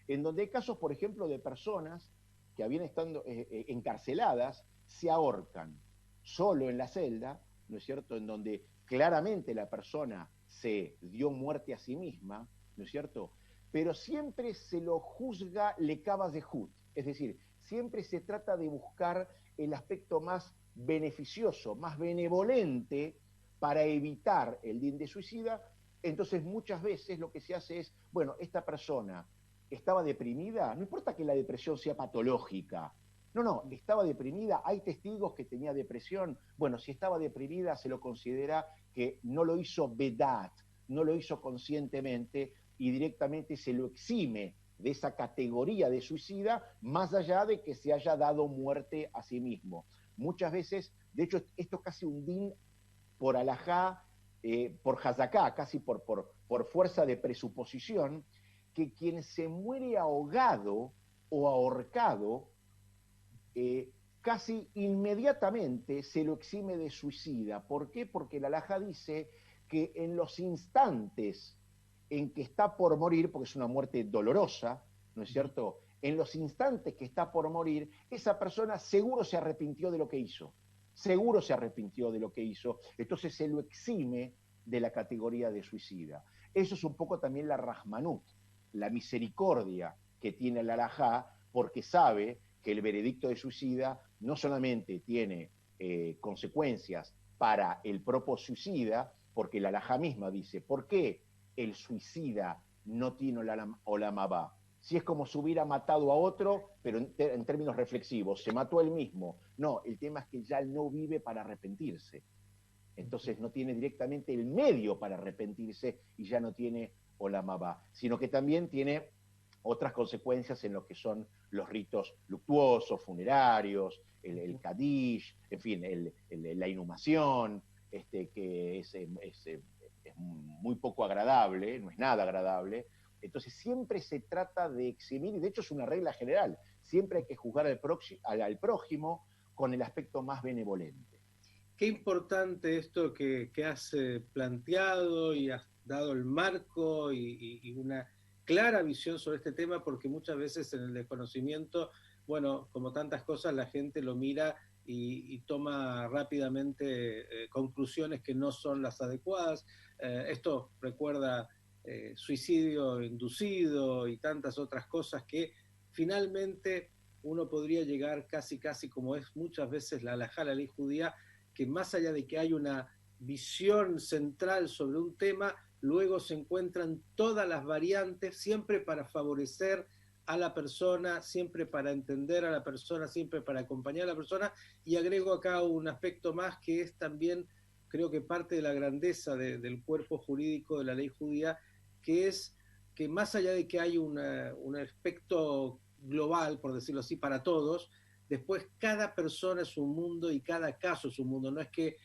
en donde hay casos, por ejemplo, de personas que habían estado encarceladas, se ahorcan solo en la celda, ¿no es cierto?, en donde claramente la persona se dio muerte a sí misma, ¿no es cierto?, pero siempre se lo juzga lecabas de Hut, es decir, siempre se trata de buscar el aspecto más beneficioso, más benevolente para evitar el din de suicida. Entonces muchas veces lo que se hace es, bueno, esta persona estaba deprimida, no importa que la depresión sea patológica, no, estaba deprimida, hay testigos que tenía depresión, bueno, si estaba deprimida se lo considera que no lo hizo bedat, no lo hizo conscientemente y directamente se lo exime de esa categoría de suicida, más allá de que se haya dado muerte a sí mismo. Muchas veces, de hecho, esto es casi un din por alajá, por hazaká, casi por fuerza de presuposición, que quien se muere ahogado o ahorcado, casi inmediatamente se lo exime de suicida. ¿Por qué? Porque la halajá dice que en los instantes en que está por morir, porque es una muerte dolorosa, ¿no es cierto?, en los instantes que está por morir, esa persona seguro se arrepintió de lo que hizo, entonces se lo exime de la categoría de suicida. Eso es un poco también la rahmanut, la misericordia que tiene la halajá, porque sabe que el veredicto de suicida no solamente tiene consecuencias para el propio suicida, porque la halajá misma dice, ¿por qué el suicida no tiene olam habá? Si es como si hubiera matado a otro, pero en términos reflexivos, se mató él mismo. No, el tema es que ya no vive para arrepentirse. Entonces no tiene directamente el medio para arrepentirse y ya no tiene olam habá, sino que también tiene otras consecuencias en lo que son los ritos luctuosos, funerarios, el kadish, en fin, la inhumación, que es muy poco agradable, no es nada agradable. Entonces siempre se trata de eximir, y de hecho es una regla general, siempre hay que juzgar al prójimo con el aspecto más benevolente. Qué importante esto que has planteado y has dado el marco y una clara visión sobre este tema, porque muchas veces en el desconocimiento, bueno, como tantas cosas, la gente lo mira y toma rápidamente conclusiones que no son las adecuadas. Esto recuerda suicidio inducido y tantas otras cosas que finalmente uno podría llegar casi como es muchas veces la halajá, la ley judía, que más allá de que hay una visión central sobre un tema, luego se encuentran todas las variantes, siempre para favorecer a la persona, siempre para entender a la persona, siempre para acompañar a la persona. Y agrego acá un aspecto más que es también, creo que parte de la grandeza del cuerpo jurídico de la ley judía, que es que más allá de que hay un aspecto global, por decirlo así, para todos, después cada persona es un mundo y cada caso es un mundo. No es que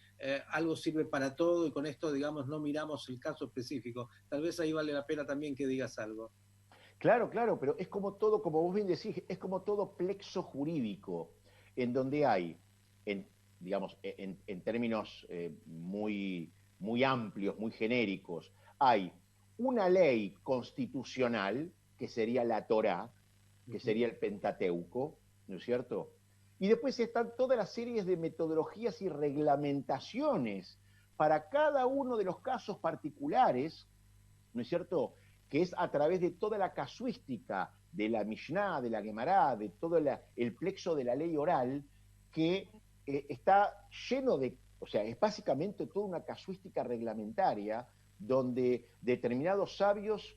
algo sirve para todo y con esto, digamos, no miramos el caso específico. Tal vez ahí vale la pena también que digas algo. Claro, claro, pero es como todo, como vos bien decís, es como todo plexo jurídico, en donde hay, digamos, en términos muy amplios, muy genéricos, hay una ley constitucional, que sería la Torá, que sería el Pentateuco, ¿no es cierto? Y después están todas las series de metodologías y reglamentaciones para cada uno de los casos particulares, ¿no es cierto?, que es a través de toda la casuística de la Mishnah, de la Gemara, de todo el plexo de la ley oral, que está lleno de, o sea, es básicamente toda una casuística reglamentaria donde determinados sabios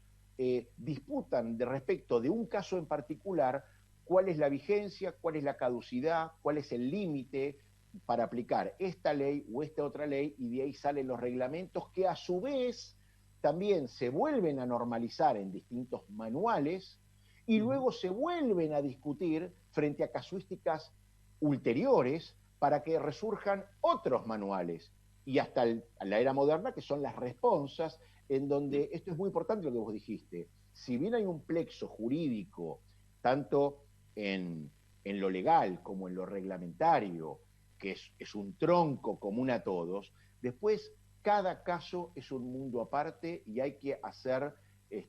disputan de respecto de un caso en particular cuál es la vigencia, cuál es la caducidad, cuál es el límite para aplicar esta ley o esta otra ley, y de ahí salen los reglamentos que a su vez también se vuelven a normalizar en distintos manuales y luego se vuelven a discutir frente a casuísticas ulteriores para que resurjan otros manuales y hasta la era moderna, que son las responsas, en donde esto es muy importante lo que vos dijiste. Si bien hay un plexo jurídico, tanto en lo legal como en lo reglamentario, que es un tronco común a todos, después cada caso es un mundo aparte y hay que hacer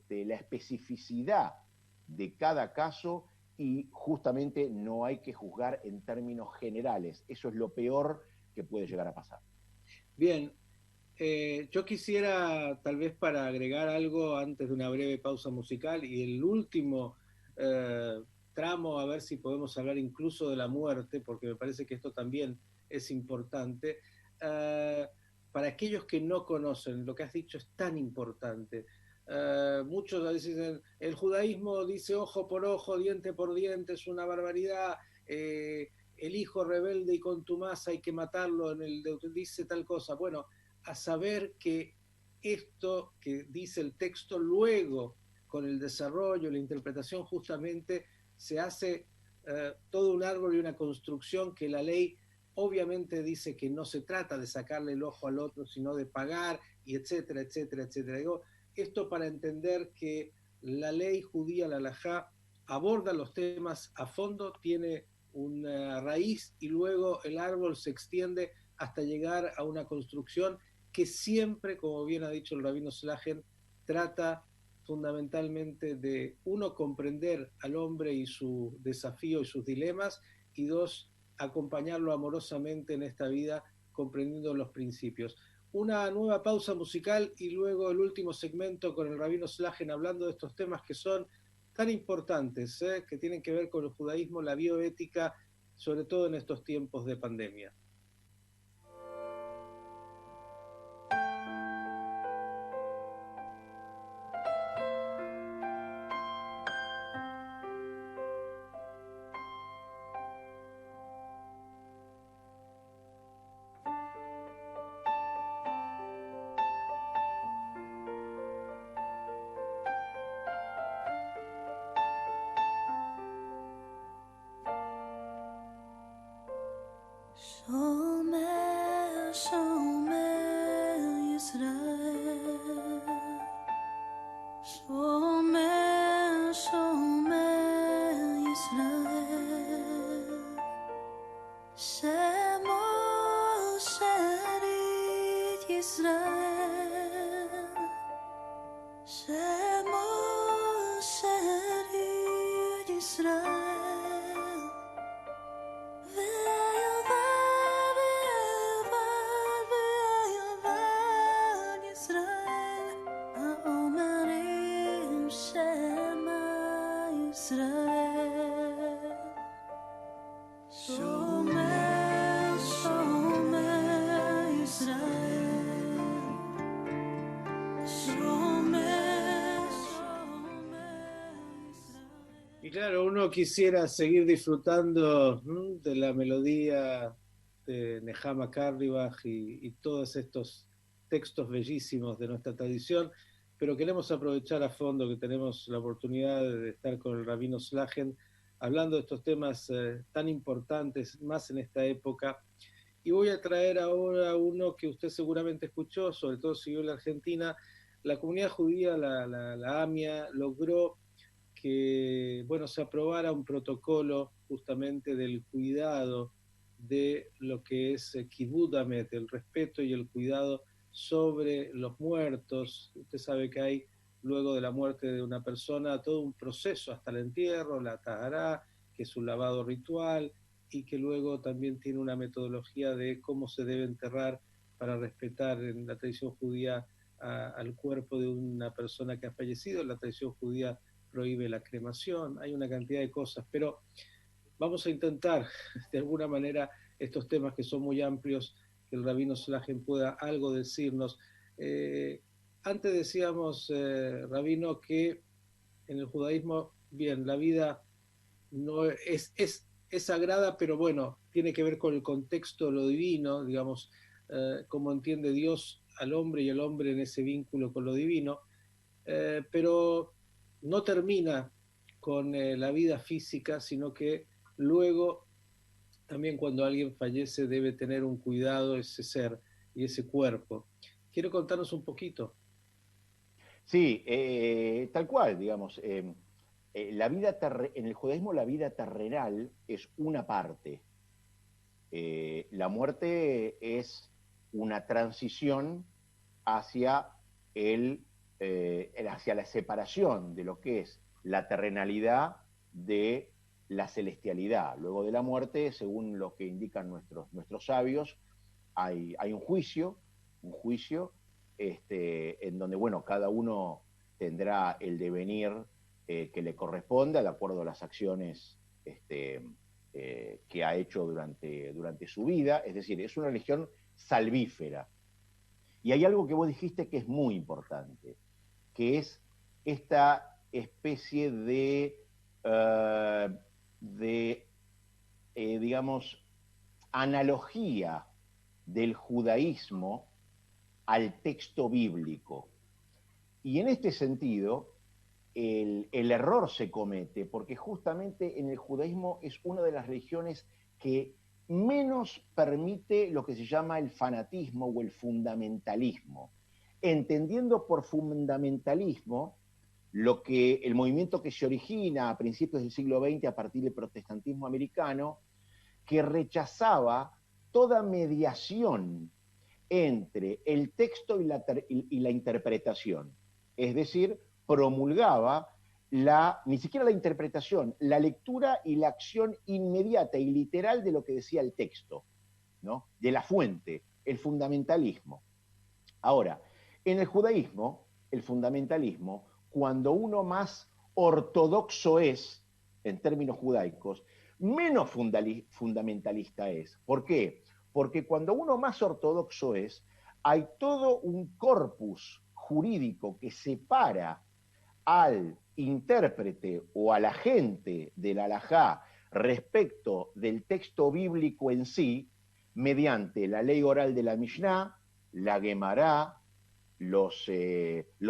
la especificidad de cada caso, y justamente no hay que juzgar en términos generales. Eso es lo peor que puede llegar a pasar. Bien, yo quisiera, tal vez para agregar algo antes de una breve pausa musical y el último tramo, a ver si podemos hablar incluso de la muerte, porque me parece que esto también es importante. Para aquellos que no conocen, lo que has dicho es tan importante. Muchos a veces dicen, el judaísmo dice ojo por ojo, diente por diente, es una barbaridad. El hijo rebelde y contumaz hay que matarlo, dice tal cosa. Bueno, a saber que esto que dice el texto luego, con el desarrollo, la interpretación, justamente se hace todo un árbol y una construcción que la ley obviamente dice que no se trata de sacarle el ojo al otro, sino de pagar, y etcétera, etcétera, etcétera. Digo, esto para entender que la ley judía, la halajá, aborda los temas a fondo, tiene una raíz y luego el árbol se extiende hasta llegar a una construcción que siempre, como bien ha dicho el rabino Slagen, trata fundamentalmente de, uno, comprender al hombre y su desafío y sus dilemas, y dos, acompañarlo amorosamente en esta vida, comprendiendo los principios. Una nueva pausa musical y luego el último segmento con el rabino Slagen hablando de estos temas que son tan importantes, que tienen que ver con el judaísmo, la bioética, sobre todo en estos tiempos de pandemia. So Y claro, uno quisiera seguir disfrutando de la melodía de Nehama Karlibach y todos estos textos bellísimos de nuestra tradición, pero queremos aprovechar a fondo que tenemos la oportunidad de estar con el Rabino Slagen hablando de estos temas tan importantes, más en esta época. Y voy a traer ahora uno que usted seguramente escuchó, sobre todo si vive en la Argentina. La comunidad judía, la AMIA, logró que se aprobara un protocolo justamente del cuidado de lo que es Kibud Hamet, el respeto y el cuidado sobre los muertos. Usted sabe que hay, luego de la muerte de una persona, todo un proceso hasta el entierro, la tahará, que es un lavado ritual, y que luego también tiene una metodología de cómo se debe enterrar para respetar en la tradición judía al cuerpo de una persona que ha fallecido. En la tradición judía prohíbe la cremación, hay una cantidad de cosas, pero vamos a intentar de alguna manera estos temas que son muy amplios, que el Rabino Slagen pueda algo decirnos. Antes decíamos, Rabino, que en el judaísmo, bien, la vida no es sagrada, pero bueno, tiene que ver con el contexto de lo divino, digamos, cómo entiende Dios al hombre y el hombre en ese vínculo con lo divino, pero no termina con la vida física, sino que luego también cuando alguien fallece debe tener un cuidado ese ser y ese cuerpo. ¿Quiere contarnos un poquito? Sí, tal cual, digamos. En el judaísmo la vida terrenal es una parte. La muerte es una transición hacia hacia la separación de lo que es la terrenalidad de la celestialidad. Luego de la muerte, según lo que indican nuestros sabios, hay un juicio en donde, cada uno tendrá el devenir que le corresponda de acuerdo a las acciones que ha hecho durante su vida. Es decir, es una religión salvífera. Y hay algo que vos dijiste que es muy importante, que es esta especie digamos, analogía del judaísmo al texto bíblico. Y en este sentido, el error se comete porque justamente en el judaísmo es una de las religiones que menos permite lo que se llama el fanatismo o el fundamentalismo, entendiendo por fundamentalismo el movimiento que se origina a principios del siglo XX a partir del protestantismo americano, que rechazaba toda mediación entre el texto y la interpretación. Es decir, promulgaba ni siquiera la interpretación, la lectura y la acción inmediata y literal de lo que decía el texto, ¿no? De la fuente, el fundamentalismo. Ahora, en el judaísmo, el fundamentalismo, cuando uno más ortodoxo es, en términos judaicos, menos fundamentalista es. ¿Por qué? Porque cuando uno más ortodoxo es, hay todo un corpus jurídico que separa al intérprete o a la gente del halajá respecto del texto bíblico en sí, mediante la ley oral de la Mishnah, la Gemara, los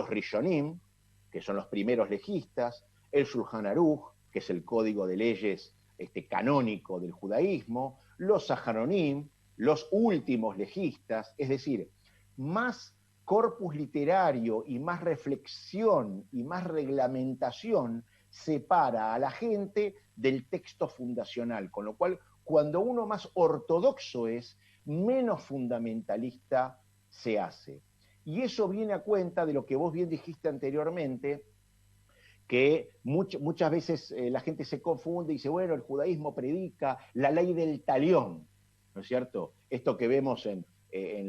Rishonim, que son los primeros legistas, el Shulchan Aruch, que es el código de leyes canónico del judaísmo, los Saharonim, los últimos legistas, es decir, más corpus literario y más reflexión y más reglamentación separa a la gente del texto fundacional, con lo cual cuando uno más ortodoxo es, menos fundamentalista se hace. Y eso viene a cuenta de lo que vos bien dijiste anteriormente, que muchas veces la gente se confunde y dice, bueno, el judaísmo predica la ley del talión, ¿no es cierto? Esto que vemos en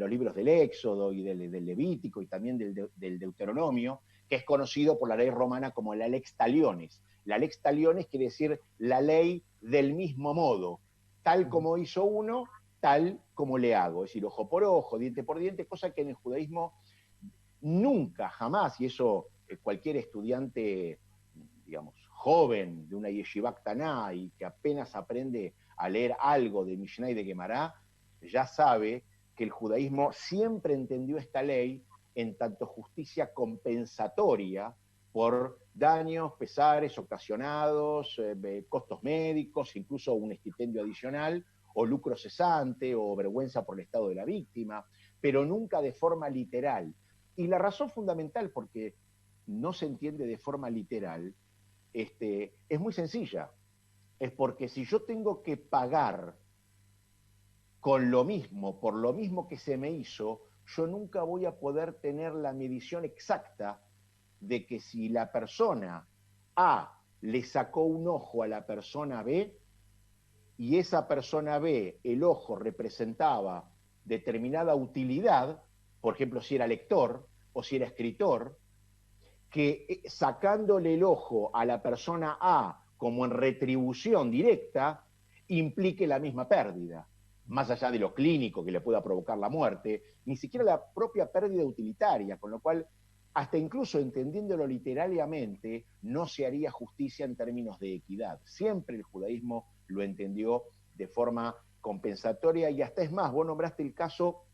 los libros del Éxodo y del Levítico y también del Deuteronomio, que es conocido por la ley romana como la lex taliones. La lex taliones quiere decir la ley del mismo modo, tal como hizo uno, tal como le hago, es decir, ojo por ojo, diente por diente, cosa que en el judaísmo nunca, jamás, y eso cualquier estudiante, digamos, joven de una yeshiva Taná y que apenas aprende a leer algo de Mishnah y de Gemara, ya sabe que el judaísmo siempre entendió esta ley en tanto justicia compensatoria por daños, pesares ocasionados, costos médicos, incluso un estipendio adicional, o lucro cesante, o vergüenza por el estado de la víctima, pero nunca de forma literal. Y la razón fundamental porque no se entiende de forma literal es muy sencilla. Es porque si yo tengo que pagar con lo mismo, por lo mismo que se me hizo, yo nunca voy a poder tener la medición exacta de que si la persona A le sacó un ojo a la persona B y esa persona B, el ojo representaba determinada utilidad, por ejemplo, si era lector o si era escritor, que sacándole el ojo a la persona A como en retribución directa, implique la misma pérdida, más allá de lo clínico que le pueda provocar la muerte, ni siquiera la propia pérdida utilitaria, con lo cual, hasta incluso entendiéndolo literariamente, no se haría justicia en términos de equidad. Siempre el judaísmo lo entendió de forma compensatoria, y hasta es más, vos nombraste el caso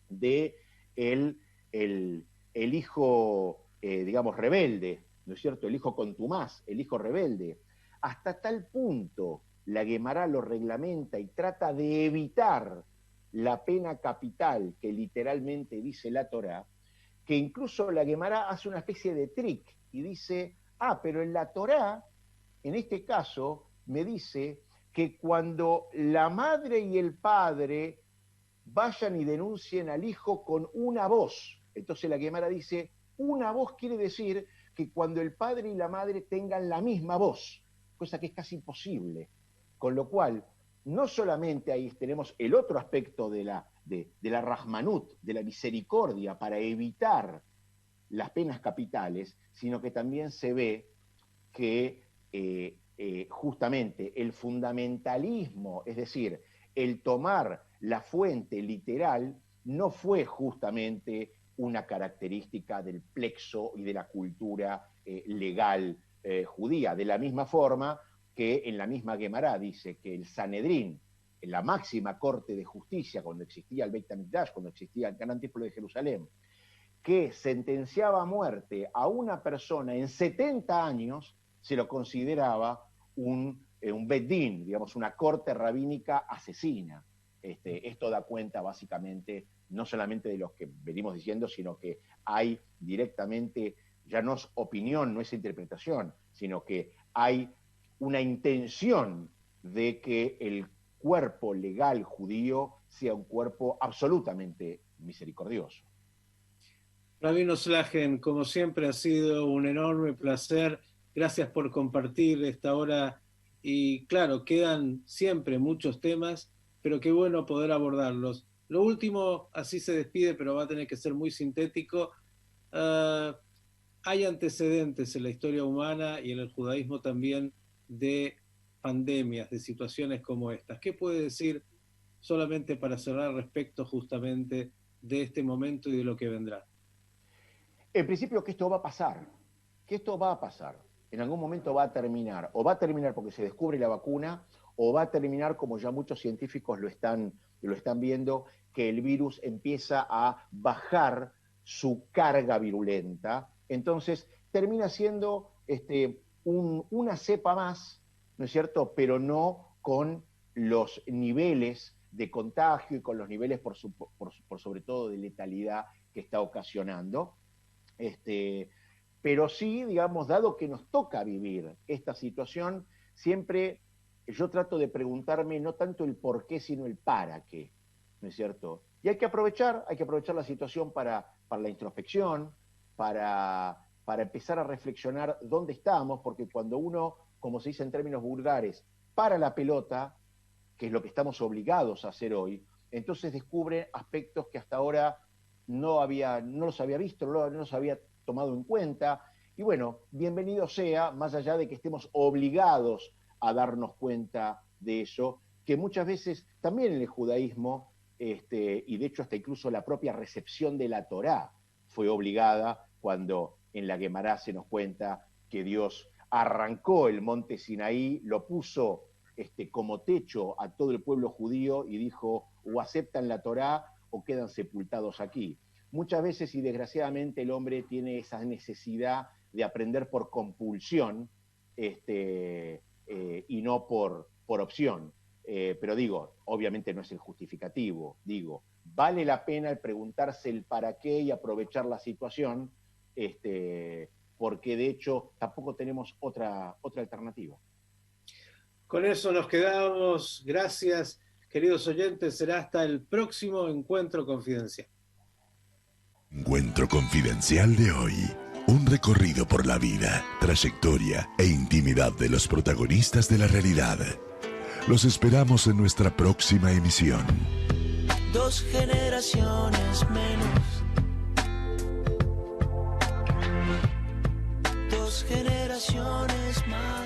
de el hijo, digamos, rebelde, ¿no es cierto? El hijo contumaz, el hijo rebelde. Hasta tal punto la Guemará lo reglamenta y trata de evitar la pena capital que literalmente dice la Torá, que incluso la Guemará hace una especie de trick y dice, pero en la Torá, en este caso, me dice que cuando la madre y el padre vayan y denuncien al hijo con una voz, entonces la Guemará dice, una voz quiere decir que cuando el padre y la madre tengan la misma voz, cosa que es casi imposible. Con lo cual, no solamente ahí tenemos el otro aspecto de la Rahmanut, de la misericordia para evitar las penas capitales, sino que también se ve que justamente el fundamentalismo, es decir, el tomar la fuente literal, no fue justamente una característica del plexo y de la cultura legal judía. De la misma forma que en la misma Guemará dice que el Sanedrín, en la máxima corte de justicia, cuando existía el Beit HaMikdash, cuando existía el Gran Templo de Jerusalén, que sentenciaba a muerte a una persona en 70 años, se lo consideraba un Bet Din, digamos, una corte rabínica asesina. Esto da cuenta básicamente no solamente de lo que venimos diciendo, sino que hay directamente, ya no es opinión, no es interpretación, sino que hay una intención de que el cuerpo legal judío sea un cuerpo absolutamente misericordioso. Rabino Slagen, como siempre ha sido un enorme placer. Gracias por compartir esta hora. Y claro, quedan siempre muchos temas, pero qué bueno poder abordarlos. Lo último, así se despide, pero va a tener que ser muy sintético. Hay antecedentes en la historia humana y en el judaísmo también de pandemias, de situaciones como estas. ¿Qué puede decir solamente para cerrar respecto justamente de este momento y de lo que vendrá? En principio que esto va a pasar, en algún momento va a terminar, o va a terminar porque se descubre la vacuna, o va a terminar como ya muchos científicos lo están viendo, que el virus empieza a bajar su carga virulenta, entonces termina siendo una cepa más, ¿no es cierto?, pero no con los niveles de contagio y con los niveles por sobre todo de letalidad que está ocasionando. Pero sí, digamos, dado que nos toca vivir esta situación, siempre yo trato de preguntarme no tanto el por qué, sino el para qué, ¿no es cierto? Y hay que aprovechar la situación para la introspección, para para empezar a reflexionar dónde estamos, porque cuando uno, como se dice en términos vulgares, para la pelota, que es lo que estamos obligados a hacer hoy, entonces descubre aspectos que hasta ahora no los había visto, no los había tomado en cuenta. Y bueno, bienvenido sea, más allá de que estemos obligados a darnos cuenta de eso, que muchas veces también en el judaísmo, y de hecho hasta incluso la propia recepción de la Torá fue obligada, cuando en la Guemará se nos cuenta que Dios arrancó el monte Sinaí, lo puso como techo a todo el pueblo judío y dijo, o aceptan la Torá o quedan sepultados aquí. Muchas veces, y desgraciadamente, el hombre tiene esa necesidad de aprender por compulsión y no por opción. Pero digo, obviamente no es el justificativo, digo, vale la pena el preguntarse el para qué y aprovechar la situación, porque de hecho tampoco tenemos otra alternativa. Con eso nos quedamos. Gracias, queridos oyentes. Será hasta el próximo Encuentro Confidencial. Encuentro Confidencial de hoy. Un recorrido por la vida, trayectoria e intimidad de los protagonistas de la realidad. Los esperamos en nuestra próxima emisión. 2 generaciones menos. 2 generaciones más.